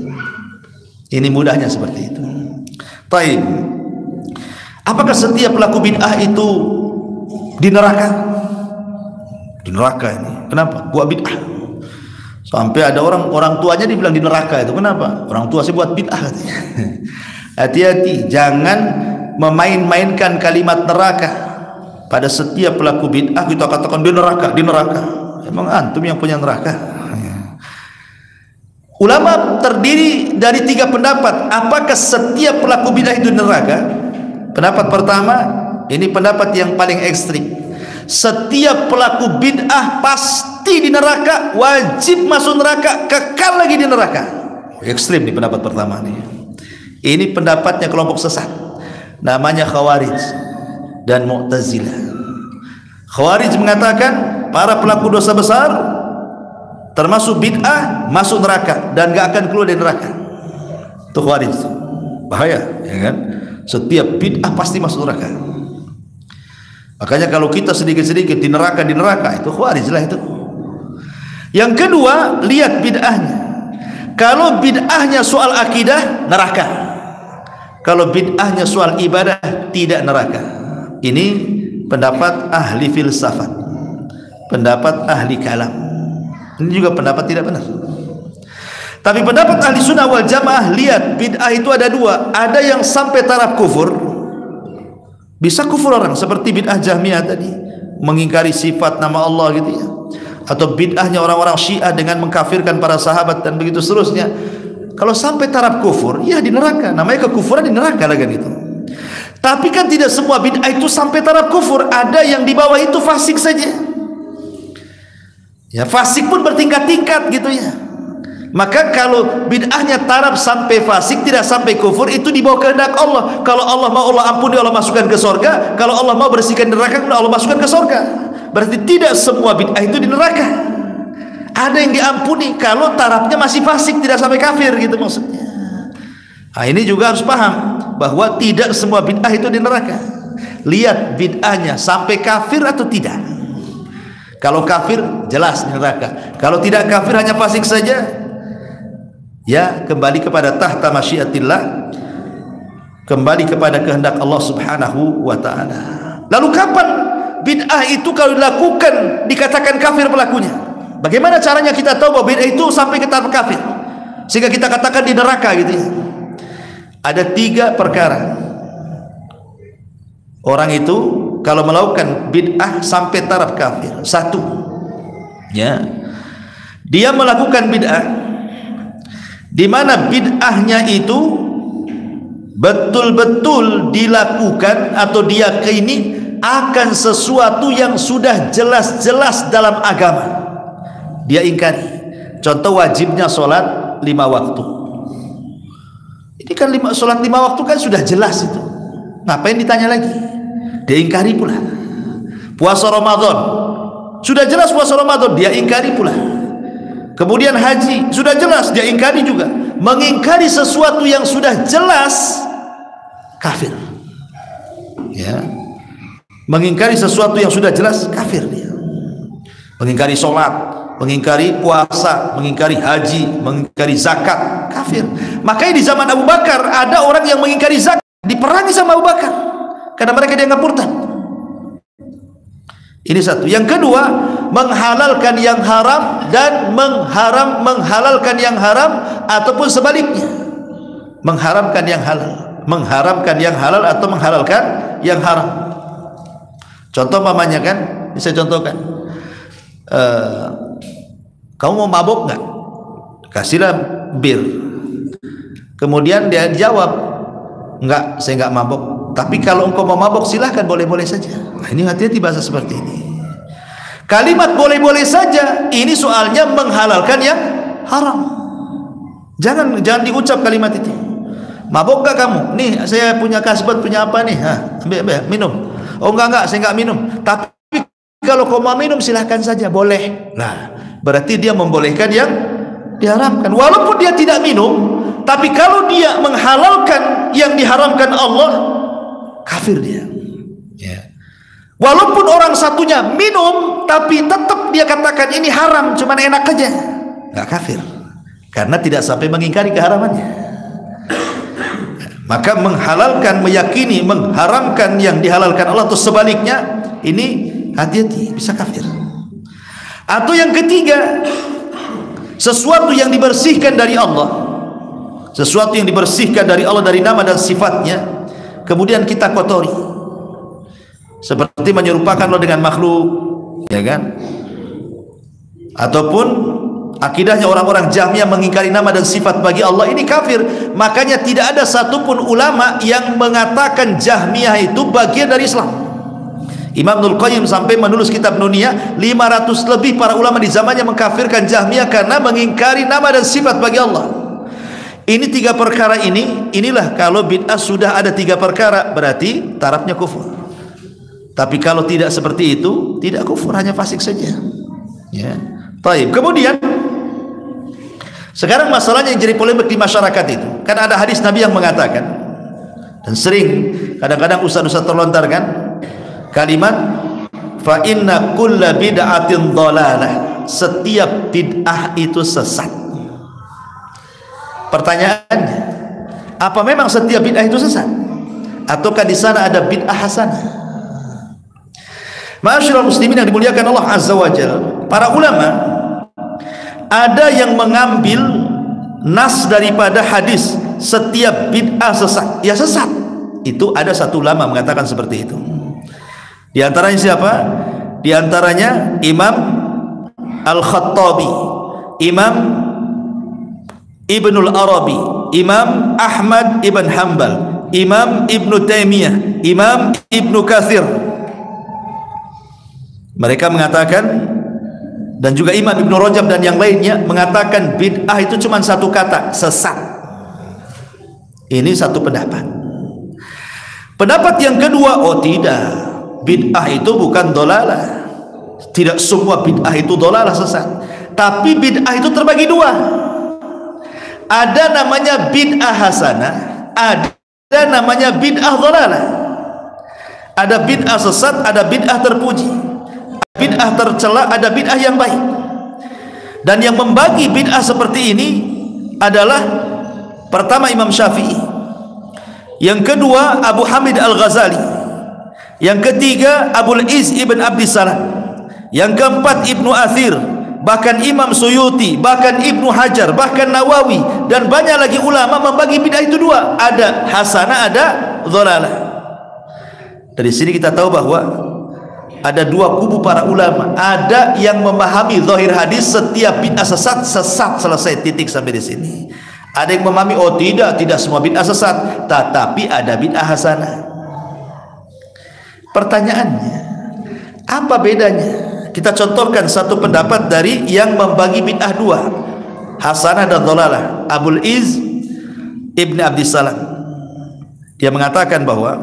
Ini mudahnya seperti itu. Baik. Apakah setiap pelaku bid'ah itu di neraka? Di neraka ini. Kenapa? Buat bid'ah. Sampai ada orang tuanya dibilang di neraka itu. Kenapa? Orang tua sih buat bid'ah katanya. Hati-hati, jangan memain-mainkan kalimat neraka. Pada setiap pelaku bid'ah kita katakan di neraka, di neraka. Emang antum yang punya neraka? Ulama terdiri dari 3 pendapat. Apakah setiap pelaku bid'ah itu di neraka? Pendapat pertama, ini pendapat yang paling ekstrim. setiap pelaku bid'ah pasti di neraka, wajib masuk neraka, kekal lagi di neraka. Ekstrim nih pendapat pertama nih. Ini pendapatnya kelompok sesat, namanya Khawarij dan Mu'tazilah. Khawarij mengatakan para pelaku dosa besar termasuk bid'ah masuk neraka dan gak akan keluar dari neraka. Itu Khawarij, bahaya ya kan. Setiap bid'ah pasti masuk neraka. Makanya kalau kita sedikit-sedikit di neraka itu Khawarij lah itu. Yang kedua, lihat bid'ahnya. Kalau bid'ahnya soal akidah, neraka. Kalau bid'ahnya soal ibadah, tidak neraka. Ini pendapat ahli filsafat, pendapat ahli kalam. Ini juga pendapat tidak benar. Tapi pendapat ahli sunnah wal jamaah, lihat bid'ah itu ada dua. Ada yang sampai taraf kufur, bisa kufur orang, seperti bid'ah Jahmiyah tadi, mengingkari sifat nama Allah gitu ya, atau bid'ahnya orang-orang Syiah dengan mengkafirkan para sahabat dan begitu seterusnya. Kalau sampai taraf kufur, ya di neraka, namanya kekufuran di neraka lah kan itu. Tapi kan tidak semua bid'ah itu sampai taraf kufur, ada yang di bawah itu fasik saja. Ya fasik pun bertingkat-tingkat gitu ya. Maka kalau bid'ahnya taraf sampai fasik, tidak sampai kufur, itu dibawa kehendak Allah. Kalau Allah mau, Allah ampuni, Allah masukkan ke sorga. Kalau Allah mau bersihkan neraka, Allah masukkan ke sorga. Berarti tidak semua bid'ah itu di neraka. Ada yang diampuni kalau tarafnya masih fasik, tidak sampai kafir gitu maksudnya. Nah, ini juga harus paham bahwa tidak semua bid'ah itu di neraka. Lihat bid'ahnya sampai kafir atau tidak. Kalau kafir jelas di neraka. Kalau tidak kafir hanya fasik saja, ya kembali kepada tahta masyiatillah, kembali kepada kehendak Allah subhanahu wa ta'ala. Lalu kapan bid'ah itu kalau dilakukan dikatakan kafir pelakunya? Bagaimana caranya kita tahu bahwa bid'ah itu sampai ke tahap kafir sehingga kita katakan di neraka gitu ya? Ada 3 perkara. Orang itu kalau melakukan bid'ah sampai taraf kafir. 1, ya, dia melakukan bid'ah di mana bid'ahnya itu betul-betul dilakukan atau diyakini akan sesuatu yang sudah jelas-jelas dalam agama, dia ingkari. Contoh wajibnya sholat 5 waktu. Ini kan sholat 5 waktu kan sudah jelas itu, ngapain ditanya lagi? Dia ingkari pula. Puasa Ramadan sudah jelas, puasa Ramadan dia ingkari pula. Kemudian haji sudah jelas, dia ingkari juga. Mengingkari sesuatu yang sudah jelas kafir. Ya. Mengingkari sesuatu yang sudah jelas kafir dia. Mengingkari sholat, mengingkari puasa, mengingkari haji, mengingkari zakat, kafir. Makanya di zaman Abu Bakar ada orang yang mengingkari zakat, diperangi sama Abu Bakar karena mereka dianggap murtad. Ini satu. Yang kedua, menghalalkan yang haram dan menghalalkan yang haram, ataupun sebaliknya, mengharamkan yang halal, mengharamkan yang halal atau menghalalkan yang haram. Contoh mamanya kan, bisa contohkan, kamu mau mabuk nggak? Kasihlah bir. Kemudian dia jawab, enggak, saya enggak mabuk. Tapi kalau engkau mau mabuk silahkan, boleh-boleh saja. Nah, ini hati-hati bahasa seperti ini. Kalimat boleh-boleh saja ini soalnya menghalalkan yang haram. Jangan diucap kalimat itu. Mabuk gak kamu? Nih saya punya kasbat, punya apa nih? Ambil minum. Oh enggak, saya enggak minum. Tapi kalau kau mau minum silahkan saja, boleh. Nah, berarti dia membolehkan yang diharamkan. Walaupun dia tidak minum, tapi kalau dia menghalalkan yang diharamkan Allah, kafir dia. Ya. Walaupun orang satunya minum, tapi tetap dia katakan ini haram, cuman enak aja, nggak kafir, karena tidak sampai mengingkari keharamannya. Maka menghalalkan, meyakini mengharamkan yang dihalalkan Allah atau sebaliknya, ini hati-hati, bisa kafir. Atau yang ketiga, sesuatu yang dibersihkan dari Allah, sesuatu yang dibersihkan dari Allah, dari nama dan sifatnya, kemudian kita kotori, seperti menyerupakan Allah dengan makhluk, ya kan? Ataupun akidahnya orang-orang Jahmiyah mengingkari nama dan sifat bagi Allah, ini kafir. Makanya tidak ada satupun ulama yang mengatakan Jahmiyah itu bagian dari Islam. Imam Ibnul Qayyim sampai menulis kitab Nuniyah, 500 lebih para ulama di zamannya mengkafirkan Jahmiyah karena mengingkari nama dan sifat bagi Allah. Ini 3 perkara inilah kalau bid'ah sudah ada 3 perkara berarti tarafnya kufur. Tapi kalau tidak seperti itu, tidak kufur, hanya fasik saja. Ya. Baik. Kemudian sekarang masalahnya yang jadi polemik di masyarakat itu, kan ada hadis Nabi yang mengatakan, dan sering kadang-kadang ustaz-ustaz terlontarkan kalimat fa inna kulla bid'atin dhalalah, setiap bid'ah itu sesat. Pertanyaannya, apa memang setiap bid'ah itu sesat? Ataukah di sana ada bid'ah hasanah? Ma'asyiral muslimin yang dimuliakan Allah Azza wa Jalla, para ulama ada yang mengambil nas daripada hadis setiap bid'ah sesat. Ya sesat. Itu ada satu ulama mengatakan seperti itu. Di antaranya siapa? Di antaranya Imam Al-Khattabi, Imam Ibnul Arabi, Imam Ahmad Ibn Hanbal, Imam Ibn Taimiyah, Imam Ibn Katsir. Mereka mengatakan, dan juga Imam Ibn Rajab dan yang lainnya mengatakan bid'ah itu cuma satu kata, sesat. Ini satu pendapat. Pendapat yang kedua, oh tidak, bid'ah itu bukan dolalah. Tidak semua bid'ah itu dolalah, sesat. Tapi bid'ah itu terbagi 2. Ada namanya bid'ah hasanah, ada namanya bid'ah dhalalah. Ada bid'ah sesat, ada bid'ah terpuji, bid'ah tercela, ada bid'ah yang baik. Dan yang membagi bid'ah seperti ini adalah pertama Imam Syafi'i, yang kedua Abu Hamid Al-Ghazali, yang ketiga Abul Iz Ibn Abdissalam, yang keempat Ibnu Athir, bahkan Imam Suyuti, bahkan Ibnu Hajar, bahkan Nawawi, dan banyak lagi ulama membagi bid'ah itu 2, ada hasanah, ada dhalalah. Dari sini kita tahu bahwa ada 2 kubu para ulama. Ada yang memahami zahir hadis setiap bid'ah sesat, selesai, titik sampai di sini. Ada yang memahami oh tidak semua bid'ah sesat, tetapi ada bid'ah hasanah. Pertanyaannya, apa bedanya? Kita contohkan satu pendapat dari yang membagi bid'ah 2, hasanah dan dhalalah, Abul Iz Ibn Abdissalam. Dia mengatakan bahwa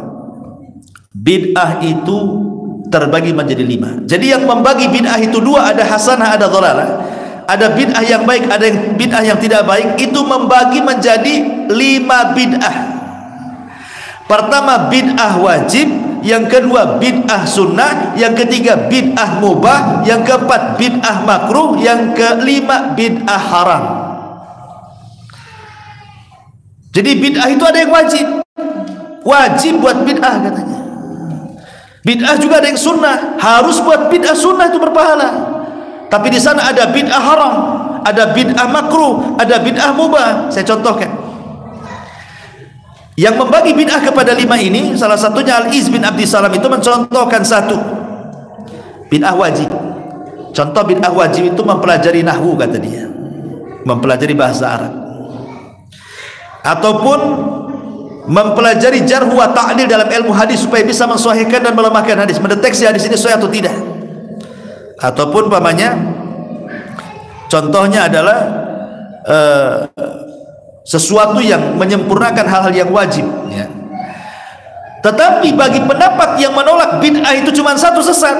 bid'ah itu terbagi menjadi 5. Jadi yang membagi bid'ah itu 2, ada hasanah, ada dhalalah. Ada bid'ah yang baik, ada yang bid'ah yang tidak baik. Itu membagi menjadi 5 bid'ah. Pertama bid'ah wajib, yang kedua bid'ah sunnah, yang ketiga bid'ah mubah, yang keempat bid'ah makruh, yang kelima bid'ah haram. Jadi bid'ah itu ada yang wajib buat bid'ah katanya. Bid'ah juga ada yang sunnah, harus buat bid'ah sunnah itu berpahala. Tapi di sana ada bid'ah haram, ada bid'ah makruh, ada bid'ah mubah. Saya contohkan. Yang membagi bid'ah kepada 5 ini, salah satunya Al-Iz bin Abdissalam itu mencontohkan 1 bid'ah wajib. Contoh bid'ah wajib itu mempelajari nahwu, kata dia, mempelajari bahasa Arab, ataupun mempelajari jarh wa ta'dil dalam ilmu hadis supaya bisa mensahihkan dan melemahkan hadis, mendeteksi hadis ini sahih atau tidak. Ataupun pamannya, contohnya adalah sesuatu yang menyempurnakan hal-hal yang wajib, ya. Tetapi bagi pendapat yang menolak bid'ah itu cuma 1 sesat,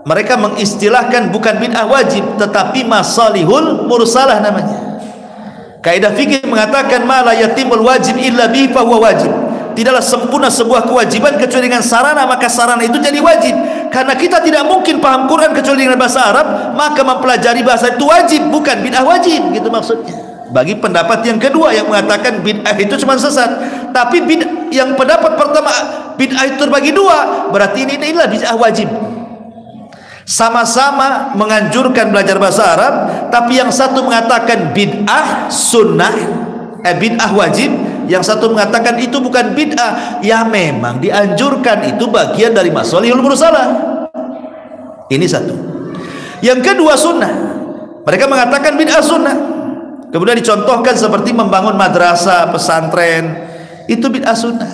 mereka mengistilahkan bukan bid'ah wajib tetapi masalihul mursalah namanya. Kaidah fikih mengatakan ma la yatimul wajib illa bihi fa huwa wajib. Tidaklah sempurna sebuah kewajiban kecuali dengan sarana, maka sarana itu jadi wajib. Karena kita tidak mungkin paham Quran kecuali dengan bahasa Arab, maka mempelajari bahasa itu wajib, bukan bid'ah wajib, gitu maksudnya. Bagi pendapat yang kedua yang mengatakan bid'ah itu cuma sesat, tapi yang pendapat pertama bid'ah itu terbagi 2, berarti inilah bid'ah wajib. Sama-sama menganjurkan belajar bahasa Arab, tapi yang satu mengatakan bid'ah sunnah, bid'ah wajib, yang satu mengatakan itu bukan bid'ah, ya memang dianjurkan, itu bagian dari masalihul mursalah. Ini satu. Yang kedua sunnah, mereka mengatakan bid'ah sunnah. Kemudian dicontohkan seperti membangun madrasah, pesantren, itu bid'ah sunnah.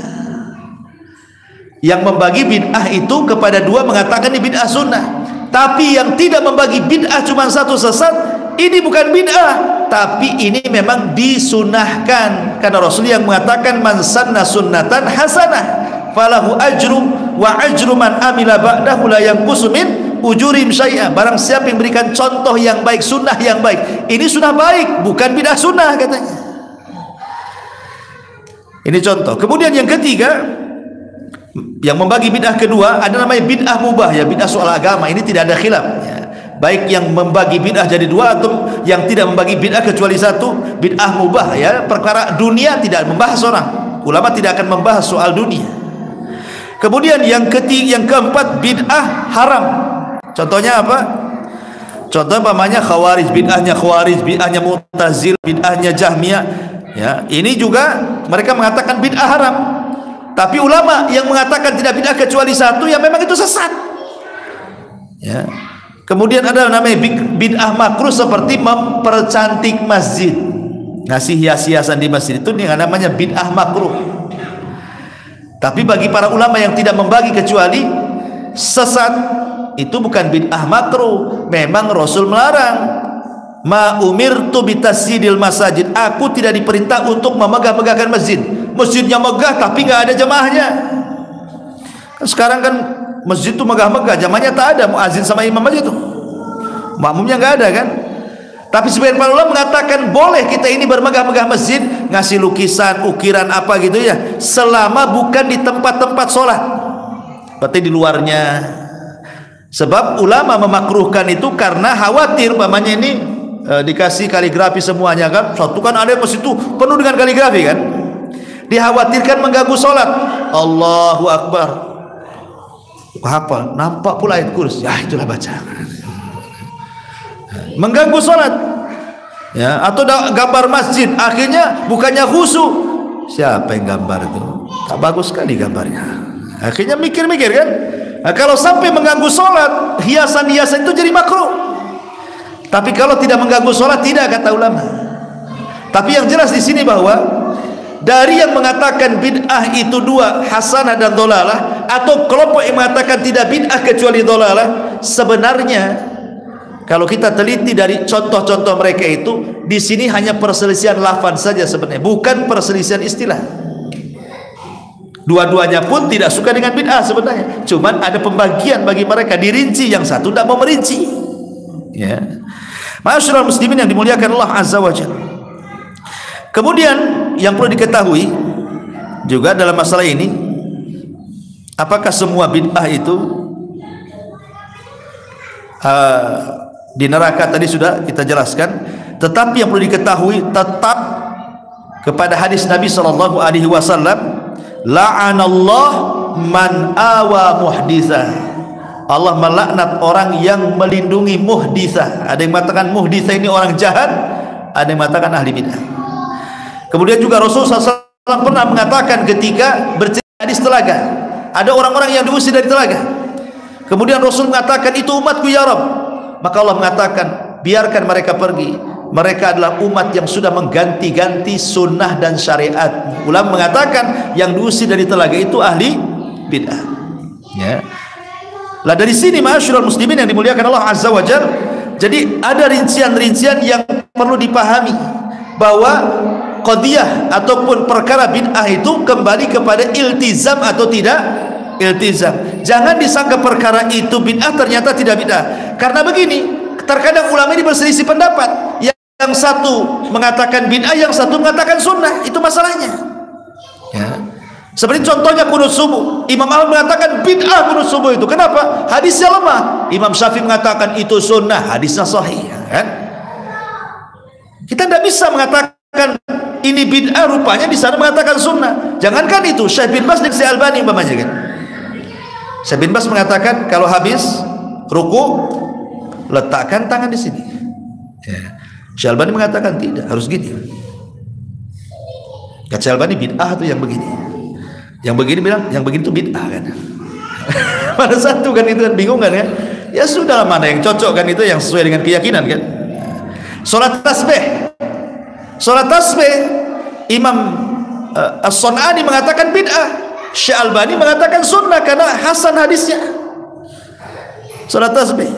Yang membagi bid'ah itu kepada dua mengatakan ini bid'ah sunnah. Tapi yang tidak membagi bid'ah cuma satu sesat, ini bukan bid'ah, tapi ini memang disunahkan. Karena Rasul yang mengatakan man sanna sunnatan hasanah falahu ajru wa ajru man amila ba'dahu la yanqusu min ujurim syai'a. Barang siapa yang berikan contoh yang baik, sunnah yang baik, ini sunnah baik, bukan bid'ah sunnah katanya. Ini contoh. Kemudian yang ketiga, yang membagi bid'ah kedua ada namanya bid'ah mubah, ya, bid'ah soal agama. Ini tidak ada khilaf, ya. Baik yang membagi bid'ah jadi dua atau yang tidak membagi bid'ah kecuali satu, bid'ah mubah, ya, perkara dunia tidak membahas orang. Ulama tidak akan membahas soal dunia. Kemudian yang ketiga, yang keempat, bid'ah haram. Contohnya apa? Contoh umpamanya Khawarij, bid'ahnya Khawarij, bid'ahnya Mu'tazil, bid'ahnya Jahmiyah, ya. Ini juga mereka mengatakan bid'ah haram. Tapi ulama yang mengatakan tidak bid'ah kecuali satu, yang memang itu sesat, ya. Kemudian ada namanya bid'ah makruh, seperti mempercantik masjid, ngasih hias-hiasan di masjid, itu yang namanya bid'ah makruh. Tapi bagi para ulama yang tidak membagi kecuali sesat, itu bukan bid'ah makruh. Memang Rasul melarang. Ma umirtu bitasjidil masajid, aku tidak diperintah untuk memegah-megahkan masjid. Masjidnya megah tapi nggak ada jamaahnya. Sekarang kan masjid itu megah-megah, jamaahnya tak ada, muazin sama imam aja tuh, makmumnya nggak ada kan. Tapi sebagian para ulama mengatakan boleh kita ini bermegah-megah masjid, ngasih lukisan, ukiran apa gitu ya, selama bukan di tempat-tempat sholat, berarti di luarnya. Sebab ulama memakruhkan itu karena khawatir umpamanya ini dikasih kaligrafi semuanya kan. Suatu kan ada masjid itu penuh dengan kaligrafi kan, dikhawatirkan mengganggu sholat. Allahu Akbar, hafal, nampak pula ayat kursi, ya itulah baca, mengganggu sholat, ya. Atau gambar masjid, akhirnya bukannya khusyuk, siapa yang gambar itu, tak bagus sekali gambarnya, akhirnya mikir-mikir kan. Nah, kalau sampai mengganggu sholat, hiasan-hiasan itu jadi makruh. Tapi kalau tidak mengganggu sholat, tidak, kata ulama. Tapi yang jelas di sini bahwa dari yang mengatakan bid'ah itu dua, hasanah dan dhalalah, atau kelompok yang mengatakan tidak bid'ah kecuali dhalalah, sebenarnya kalau kita teliti dari contoh-contoh mereka itu, di sini hanya perselisihan lafaz saja sebenarnya, bukan perselisihan istilah. Dua-duanya pun tidak suka dengan bid'ah sebenarnya, cuman ada pembagian bagi mereka, dirinci, yang satu tidak mau merinci, ya. Ma'asyiral muslimin yang dimuliakan Allah Azza wa Jalla. Kemudian yang perlu diketahui juga dalam masalah ini, apakah semua bid'ah itu di neraka? Tadi sudah kita jelaskan. Tetapi yang perlu diketahui tetap kepada hadis Nabi sallallahu alaihi wasallam, la'anallah man awa muhditsah. Allah melaknat orang yang melindungi muhditsah. Ada yang mengatakan muhditsah ini orang jahat, ada yang mengatakan ahli bid'ah. Kemudian juga Rasulullah SAW pernah mengatakan ketika bercerita di telaga, ada orang-orang yang diusir dari telaga. Kemudian Rasul mengatakan, itu umatku ya Rabb. Maka Allah mengatakan, biarkan mereka pergi, mereka adalah umat yang sudah mengganti-ganti sunnah dan syariat. Ulama mengatakan yang diusir dari telaga itu ahli bid'ah, ya. Lah dari sini ma'asyiral muslimin yang dimuliakan Allah Azza wa Jalla, jadi ada rincian-rincian yang perlu dipahami, bahwa qadiyah ataupun perkara bid'ah itu kembali kepada iltizam atau tidak iltizam. Jangan disangka perkara itu bid'ah ternyata tidak bid'ah. Karena begini, terkadang ulama ini berselisih pendapat. Yang satu mengatakan bid'ah, yang satu mengatakan sunnah. Itu masalahnya, ya. Seperti contohnya kunut subuh, Imam Ahmad mengatakan bid'ah kunut subuh itu. Kenapa? Hadisnya lemah. Imam Syafi'i mengatakan itu sunnah, hadisnya sahih, kan? Kita tidak bisa mengatakan ini bid'ah, rupanya di sana mengatakan sunnah. Jangankan itu, Syekh bin Baz dan Syekh Albani umpamanya kan. Syekh bin Baz mengatakan kalau habis ruku letakkan tangan di sini, ya. Syekh Albani mengatakan tidak, harus gini. Kata Syekh Albani bid'ah itu yang begini. Yang begini bilang, yang begini itu bid'ah kan. Pada satu kan itu kan bingung kan ya. Ya sudah, mana yang cocok kan, itu yang sesuai dengan keyakinan kan. Salat tasbih. Salat tasbih Imam As-Sun'ani mengatakan bid'ah. Syekh Albani mengatakan sunnah karena hasan hadisnya. Salat tasbih.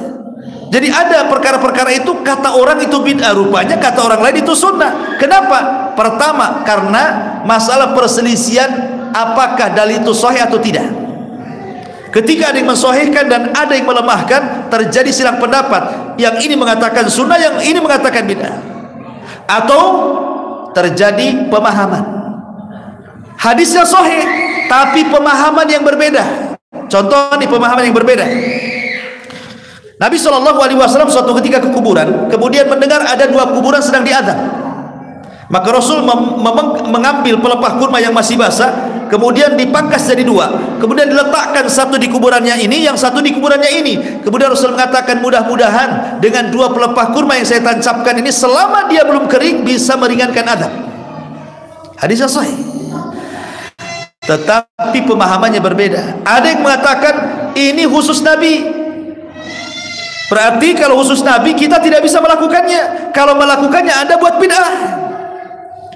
Jadi ada perkara-perkara itu kata orang itu bid'ah, rupanya kata orang lain itu sunnah. Kenapa? Pertama, karena masalah perselisihan apakah dalil itu sahih atau tidak. Ketika ada yang mensahihkan dan ada yang melemahkan, terjadi silang pendapat. Yang ini mengatakan sunnah, yang ini mengatakan bid'ah. Atau terjadi pemahaman. Hadisnya sahih, tapi pemahaman yang berbeda. Contoh nih, pemahaman yang berbeda. Nabi SAW suatu ketika ke kuburan, kemudian mendengar ada 2 kuburan sedang diadzab. Maka Rasul mengambil pelepah kurma yang masih basah, kemudian dipangkas jadi 2, kemudian diletakkan satu di kuburannya ini, yang satu di kuburannya ini. Kemudian Rasul mengatakan, mudah-mudahan dengan 2 pelepah kurma yang saya tancapkan ini, selama dia belum kering, bisa meringankan azab. Hadisnya sahih, tetapi pemahamannya berbeda. Ada yang mengatakan ini khusus Nabi, berarti kalau khusus Nabi kita tidak bisa melakukannya. Kalau melakukannya Anda buat bid'ah,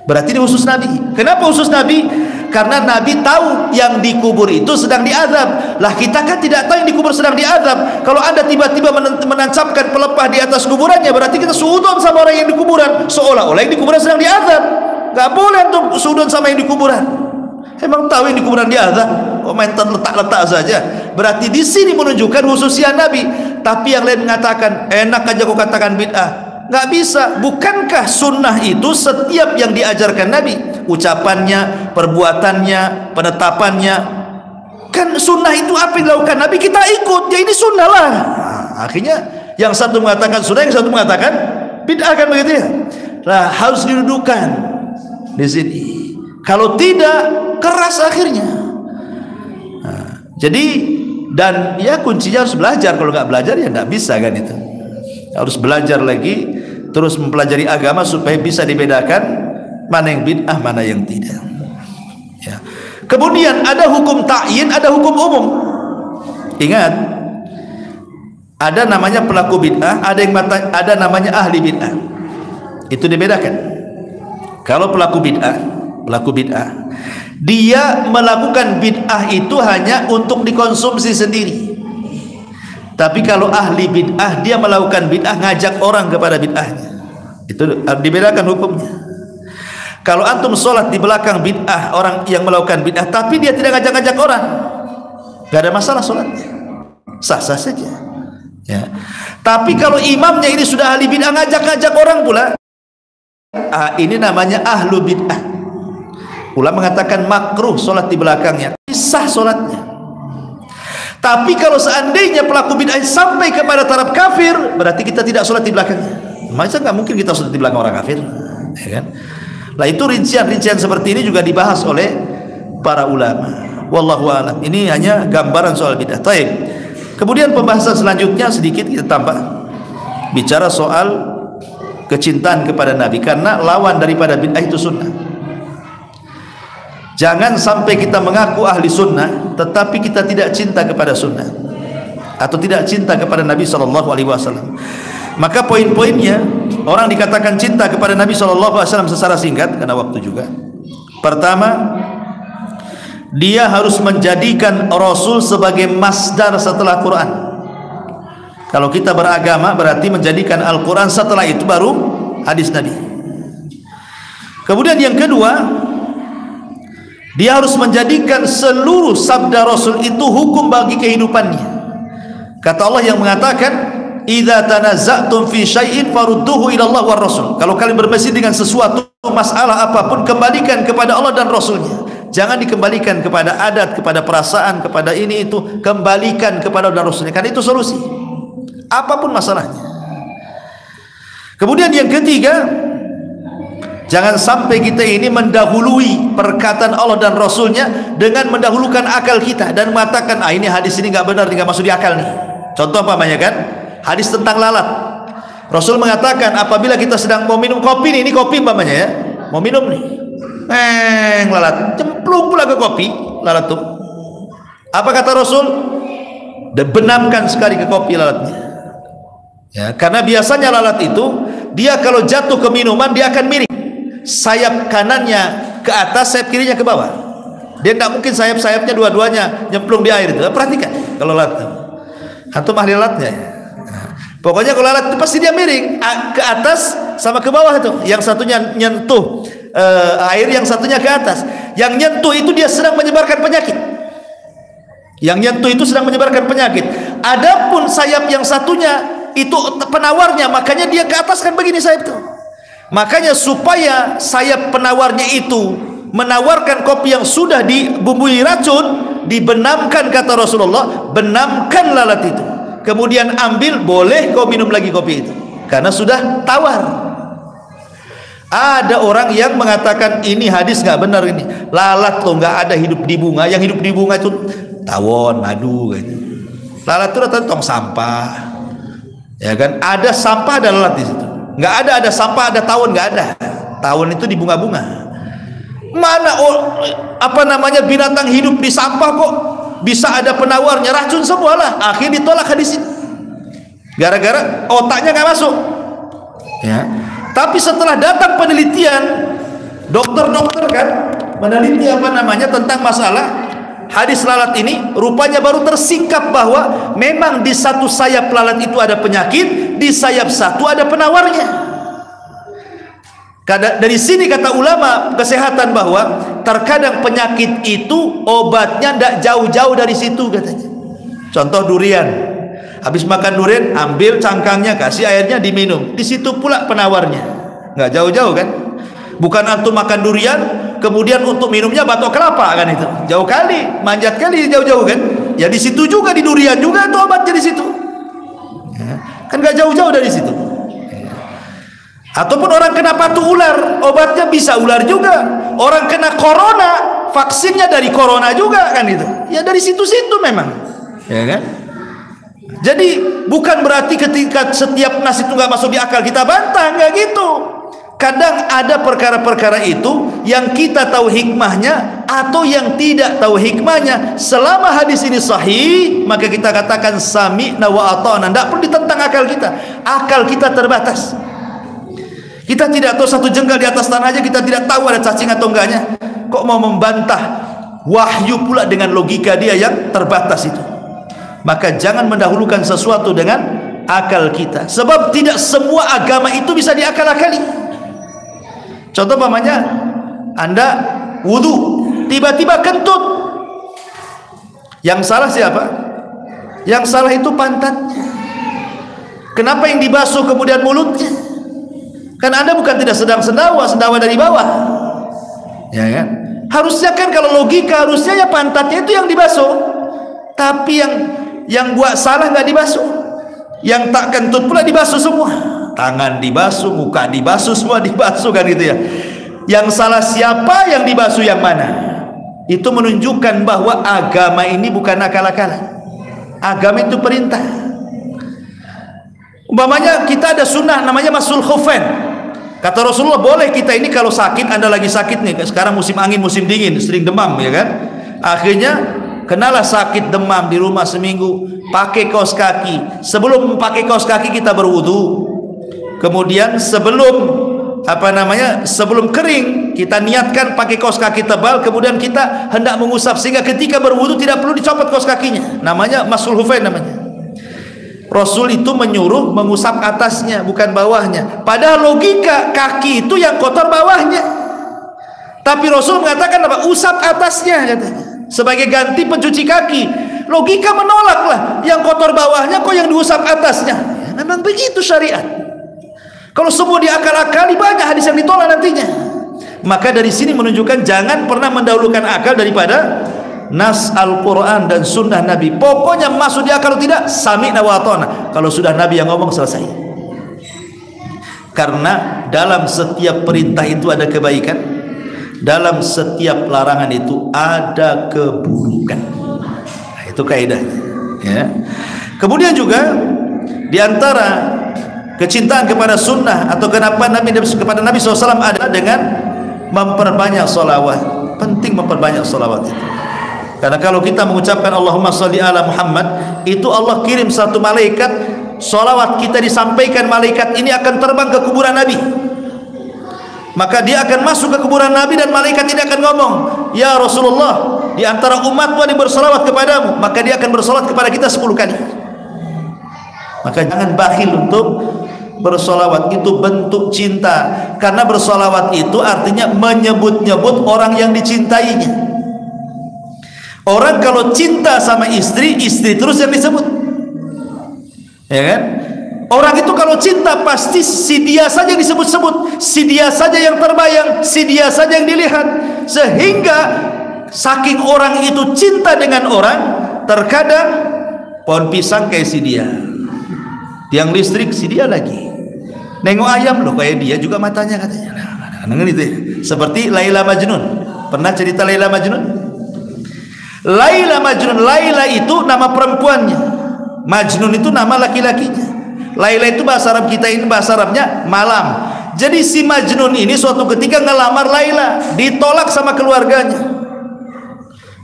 berarti ini khusus Nabi. Kenapa khusus Nabi? Karena Nabi tahu yang dikubur itu sedang diazab. Lah kita kan tidak tahu yang dikubur sedang diazab. Kalau Anda tiba-tiba menancapkan pelepah di atas kuburannya, berarti kita suudon sama orang yang di kuburan, seolah-olah yang di kuburan sedang diazab. Gak boleh untuk suudon sama yang di kuburan. Emang tahu yang di kuburan diazab? Kok main letak-letak saja? Berarti di sini menunjukkan khususnya Nabi. Tapi yang lain mengatakan enak aja kau katakan bid'ah. Nggak bisa. Bukankah sunnah itu setiap yang diajarkan Nabi, ucapannya, perbuatannya, penetapannya, kan sunnah itu apa yang dilakukan Nabi kita ikut, ya ini sunnah lah. Akhirnya yang satu mengatakan sunnah, yang satu mengatakan bid'ah, kan begitu ya. Nah, harus didudukan di sini. Kalau tidak, keras akhirnya. Nah, jadi dan ya kuncinya harus belajar. Kalau nggak belajar ya nggak bisa kan itu. Harus belajar lagi, terus mempelajari agama supaya bisa dibedakan mana yang bid'ah, mana yang tidak. Ya. Kemudian ada hukum ta'yin, ada hukum umum. Ingat, ada namanya pelaku bid'ah, ada namanya ahli bid'ah. Itu dibedakan. Kalau pelaku bid'ah, dia melakukan bid'ah itu hanya untuk dikonsumsi sendiri. Tapi kalau ahli bid'ah, dia melakukan bid'ah ngajak orang kepada bid'ahnya. Itu dibedakan hukumnya. Kalau antum sholat di belakang bid'ah, orang yang melakukan bid'ah, tapi dia tidak ngajak-ngajak orang, gak ada masalah sholatnya, sah-sah saja ya. Tapi kalau imamnya ini sudah ahli bid'ah, ngajak-ngajak orang pula, ini namanya ahlu bid'ah. Ulama mengatakan makruh sholat di belakangnya, sah sholatnya. Tapi kalau seandainya pelaku bid'ah sampai kepada taraf kafir, berarti kita tidak sholat di belakangnya. Masa nggak mungkin kita sholat di belakang orang kafir, ya kan? Nah, itu rincian-rincian seperti ini juga dibahas oleh para ulama. Wallahu a'lam. Ini hanya gambaran soal bid'ah. Taib. Kemudian pembahasan selanjutnya sedikit kita tambah, bicara soal kecintaan kepada Nabi, karena lawan daripada bid'ah itu sunnah. Jangan sampai kita mengaku ahli sunnah tetapi kita tidak cinta kepada sunnah atau tidak cinta kepada Nabi SAW. Maka poin-poinnya, orang dikatakan cinta kepada Nabi SAW secara singkat karena waktu juga. Pertama, dia harus menjadikan Rasul sebagai masdar setelah Quran. Kalau kita beragama berarti menjadikan Al-Quran, setelah itu baru hadis Nabi. Kemudian yang kedua, dia harus menjadikan seluruh sabda Rasul itu hukum bagi kehidupannya. Kata Allah yang mengatakan, "Idza tanazza'tum fi syai'in farudduhu ila Allah war Rasul." Kalau kalian berselisih dengan sesuatu masalah apapun, kembalikan kepada Allah dan Rasulnya. Jangan dikembalikan kepada adat, kepada perasaan, kepada ini itu. Kembalikan kepada Allah dan Rasulnya, karena itu solusi apapun masalahnya. Kemudian yang ketiga, jangan sampai kita ini mendahului perkataan Allah dan Rasulnya dengan mendahulukan akal kita dan mengatakan, ini hadis ini nggak benar, nggak masuk di akal nih. Contoh apa banyak kan? Hadis tentang lalat. Rasul mengatakan apabila kita sedang mau minum kopi nih, ini kopi umpamanya ya, mau minum nih, lalat cemplung pula ke kopi, lalat tuh. Apa kata Rasul? Benamkan sekali ke kopi lalatnya. Ya, karena biasanya lalat itu dia kalau jatuh ke minuman dia akan miring. Sayap kanannya ke atas, sayap kirinya ke bawah. Dia tidak mungkin sayap-sayapnya dua-duanya nyemplung di air itu. Perhatikan kalau lalat. Antum ahli lalatnya. Pokoknya kalau lalat itu pasti dia miring ke atas sama ke bawah itu. Yang satunya nyentuh air, yang satunya ke atas. Yang nyentuh itu dia sedang menyebarkan penyakit. Yang nyentuh itu sedang menyebarkan penyakit. Adapun sayap yang satunya itu penawarnya, makanya dia ke atas kan begini sayap itu. Makanya supaya sayap penawarnya itu menawarkan kopi yang sudah dibumbui racun, dibenamkan kata Rasulullah, benamkan lalat itu. Kemudian ambil, boleh kau minum lagi kopi itu karena sudah tawar. Ada orang yang mengatakan ini hadis nggak benar, ini lalat loh nggak ada hidup di bunga, yang hidup di bunga itu tawon, madu gitu. Lalat itu rata-rata tong sampah, ya kan? Ada sampah, ada lalat di situ. Nggak ada sampah, ada tawon, nggak ada. Tawon itu di bunga-bunga. Mana binatang hidup di sampah kok bisa ada penawarnya, racun semualah. Akhirnya ditolak hadis ini gara-gara otaknya nggak masuk, ya. Tapi setelah datang penelitian, dokter-dokter kan meneliti tentang masalah hadis lalat ini, rupanya baru tersingkap bahwa memang di satu sayap lalat itu ada penyakit, di sayap satu ada penawarnya. Dari sini kata ulama kesehatan bahwa terkadang penyakit itu obatnya tidak jauh-jauh dari situ katanya. Contoh durian, habis makan durian ambil cangkangnya, kasih airnya, diminum, di situ pula penawarnya, nggak jauh-jauh kan. Bukan antum makan durian kemudian untuk minumnya batok kelapa kan, itu jauh kali, manjat kali, jauh-jauh kan. Ya di situ juga, di durian juga itu obatnya di situ, ya, kan nggak jauh-jauh dari situ. Ataupun orang kena patuk ular, obatnya bisa ular juga. Orang kena corona, vaksinnya dari corona juga kan itu. Ya dari situ-situ memang, ya kan. Jadi bukan berarti ketika setiap nas itu nggak masuk di akal kita bantah, nggak gitu. Kadang ada perkara-perkara itu yang kita tahu hikmahnya atau yang tidak tahu hikmahnya. Selama hadis ini sahih, maka kita katakan sami'na wa ata'na. Tidak perlu ditentang akal kita. Akal kita terbatas. Kita tidak tahu satu jengkal di atas tanah aja kita tidak tahu ada cacing atau enggaknya. Kok mau membantah wahyu pula dengan logika dia yang terbatas itu? Maka jangan mendahulukan sesuatu dengan akal kita, sebab tidak semua agama itu bisa diakal-akali. Contoh pamannya, Anda wudu tiba-tiba kentut, yang salah siapa? Yang salah itu pantatnya. Kenapa yang dibasuh kemudian mulutnya? Kan Anda bukan tidak sedang sendawa dari bawah, ya kan? Harusnya kan kalau logika harusnya ya pantatnya itu yang dibasuh, tapi yang buat salah nggak dibasuh, yang tak kentut pula dibasuh semua, tangan dibasuh, muka dibasuh, semua dibasuh kan gitu ya. Yang salah siapa, yang dibasuh yang mana? Itu menunjukkan bahwa agama ini bukan akal-akalan. Agama itu perintah. Umpamanya kita ada sunnah namanya masul khufain. Kata Rasulullah, boleh kita ini kalau sakit, Anda lagi sakit nih, sekarang musim angin, musim dingin, sering demam ya kan. Akhirnya kenalah sakit demam di rumah seminggu, pakai kaos kaki. Sebelum pakai kaos kaki kita berwudu. Kemudian sebelum sebelum kering kita niatkan pakai kaos kaki tebal, kemudian kita hendak mengusap sehingga ketika berwudu tidak perlu dicopot kaos kakinya. Namanya masul hufain namanya. Rasul itu menyuruh mengusap atasnya bukan bawahnya. Padahal logika kaki itu yang kotor bawahnya. Tapi Rasul mengatakan apa? Usap atasnya katanya. Sebagai ganti pencuci kaki. Logika menolaklah. Yang kotor bawahnya kok yang diusap atasnya. Ya, memang begitu syariat. Kalau semua diakal-akali banyak hadis yang ditolak nantinya. Maka dari sini menunjukkan jangan pernah mendahulukan akal daripada nas Al-Quran dan sunnah Nabi. Pokoknya masuk di akal tidak, sami'na wa ata'na. Kalau sudah Nabi yang ngomong, selesai. Karena dalam setiap perintah itu ada kebaikan, dalam setiap larangan itu ada keburukan. Nah, itu kaidahnya ya. Kemudian juga diantara kecintaan kepada sunnah atau kepada Nabi SAW adalah dengan memperbanyak sholawat. Penting memperbanyak sholawat itu. Karena kalau kita mengucapkan Allahumma sholli ala Muhammad, itu Allah kirim satu malaikat, sholawat kita disampaikan, malaikat ini akan terbang ke kuburan Nabi. Maka dia akan masuk ke kuburan Nabi dan malaikat ini akan ngomong, ya Rasulullah, di antara umatmu yang bersolawat kepadamu, maka dia akan bersolawat kepada kita 10 kali. Maka jangan bakhil untuk bersolawat, itu bentuk cinta. Karena bersolawat itu artinya menyebut-nyebut orang yang dicintainya. Orang kalau cinta sama istri, istri terus yang disebut, ya kan? Orang itu kalau cinta pasti si dia saja yang disebut-sebut, si dia saja yang terbayang, si dia saja yang dilihat. Sehingga saking orang itu cinta dengan orang, terkadang pohon pisang kayak si dia, tiang listrik si dia lagi, nengok ayam loh kayak dia juga matanya katanya. Nah, itu ya. Seperti Laila Majnun. Pernah cerita Laila Majnun? Laila Majnun, Laila itu nama perempuannya, Majnun itu nama laki-lakinya. Laila itu bahasa Arab kita ini, bahasa Arabnya malam. Jadi si Majnun ini suatu ketika ngelamar Laila, ditolak sama keluarganya.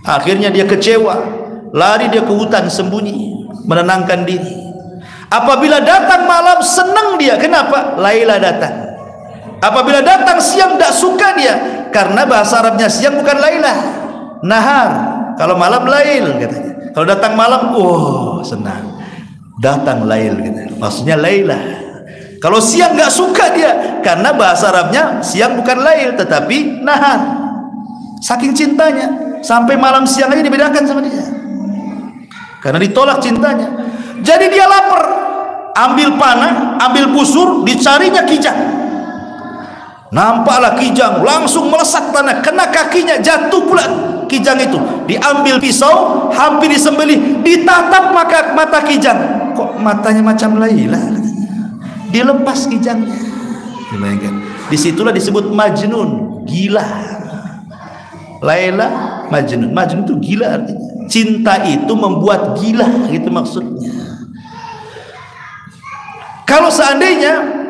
Akhirnya dia kecewa, lari dia ke hutan sembunyi, menenangkan diri. Apabila datang malam senang dia, kenapa? Laila datang. Apabila datang siang tidak suka dia, karena bahasa Arabnya siang bukan Laila, nahar. Kalau malam Lail katanya. Kalau datang malam, oh senang, datang Lail katanya. Maksudnya Laila. Kalau siang nggak suka dia, karena bahasa Arabnya siang bukan Lail tetapi nahar. Saking cintanya, sampai malam siang aja dibedakan sama dia, karena ditolak cintanya. Jadi dia lapar, ambil panah, ambil busur, dicarinya kijang. Nampaklah kijang, langsung melesat tanah, kena kakinya, jatuh pula kijang itu. Diambil pisau, hampir disembelih, ditatap mata kijang. Kok matanya macam Laila? Dilepas kijangnya. Disitulah disebut Majnun, gila. Laila Majnun, Majnun itu gila artinya. Cinta itu membuat gila, gitu maksudnya. Kalau seandainya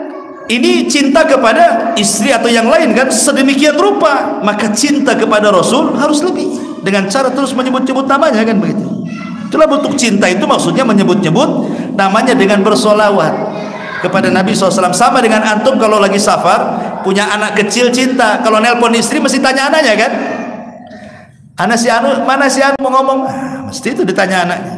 ini cinta kepada istri atau yang lain kan sedemikian rupa, maka cinta kepada Rasul harus lebih, dengan cara terus menyebut-nyebut namanya kan begitu. Itulah bentuk cinta itu, maksudnya menyebut-nyebut namanya dengan bersolawat kepada Nabi SAW. Sama dengan antum kalau lagi safar punya anak kecil cinta, kalau nelpon istri mesti tanya anaknya kan, anak si anu mana, si anu mau ngomong, mesti itu ditanya anaknya,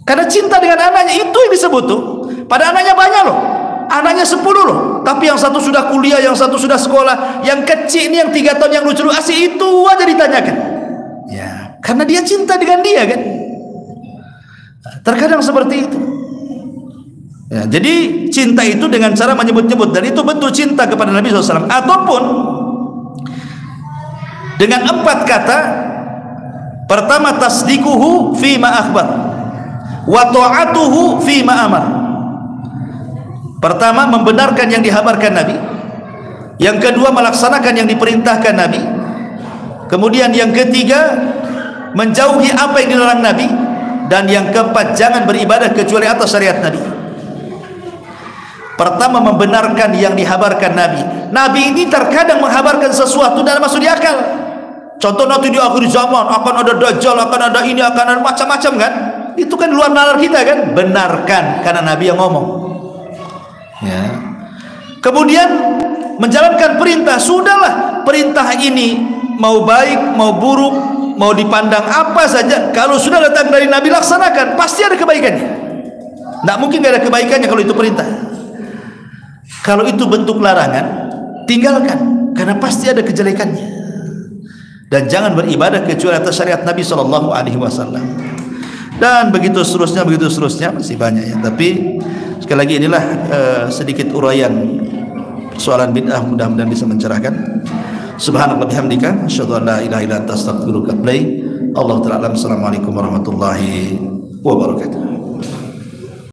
karena cinta dengan anaknya. Itu yang disebut tuh. Pada anaknya banyak loh, anaknya 10 loh, tapi yang satu sudah kuliah, yang satu sudah sekolah, yang kecil ini yang 3 tahun yang lucu asik itu aja ditanyakan ya, karena dia cinta dengan dia kan. Terkadang seperti itu ya. Jadi cinta itu dengan cara menyebut-nyebut, dan itu bentuk cinta kepada Nabi SAW. Ataupun dengan 4 kata. Pertama, tasdikuhu fima akhbar wa ta'atuhu fima amar. Pertama, membenarkan yang dihabarkan Nabi. Yang kedua, melaksanakan yang diperintahkan Nabi. Kemudian yang ketiga, menjauhi apa yang dilarang Nabi. Dan yang keempat, jangan beribadah kecuali atas syariat Nabi. Pertama, membenarkan yang dihabarkan Nabi. Nabi ini terkadang menghabarkan sesuatu dan masuk di akal. Contoh, nanti di akhir zaman akan ada dajjal, akan ada ini, akan ada macam-macam kan. Itu kan luar nalar kita kan. Benarkan karena Nabi yang ngomong ya. Kemudian menjalankan perintah. Sudahlah, perintah ini mau baik mau buruk, mau dipandang apa saja, kalau sudah datang dari Nabi laksanakan, pasti ada kebaikannya. Tidak mungkin tidak ada kebaikannya kalau itu perintah. Kalau itu bentuk larangan, tinggalkan, karena pasti ada kejelekannya. Dan jangan beribadah kecuali atas syariat Nabi SAW. Dan begitu seterusnya, masih banyak ya. Tapi sekali lagi inilah sedikit uraian soalan bid'ah, mudah-mudahan bisa mencerahkan. Subhanallah bihamdika, asyhadu an la ilaha illa anta astaghfiruka wa atubu ilaik. Allahu ta'ala. Assalamualaikum warahmatullahi wabarakatuh.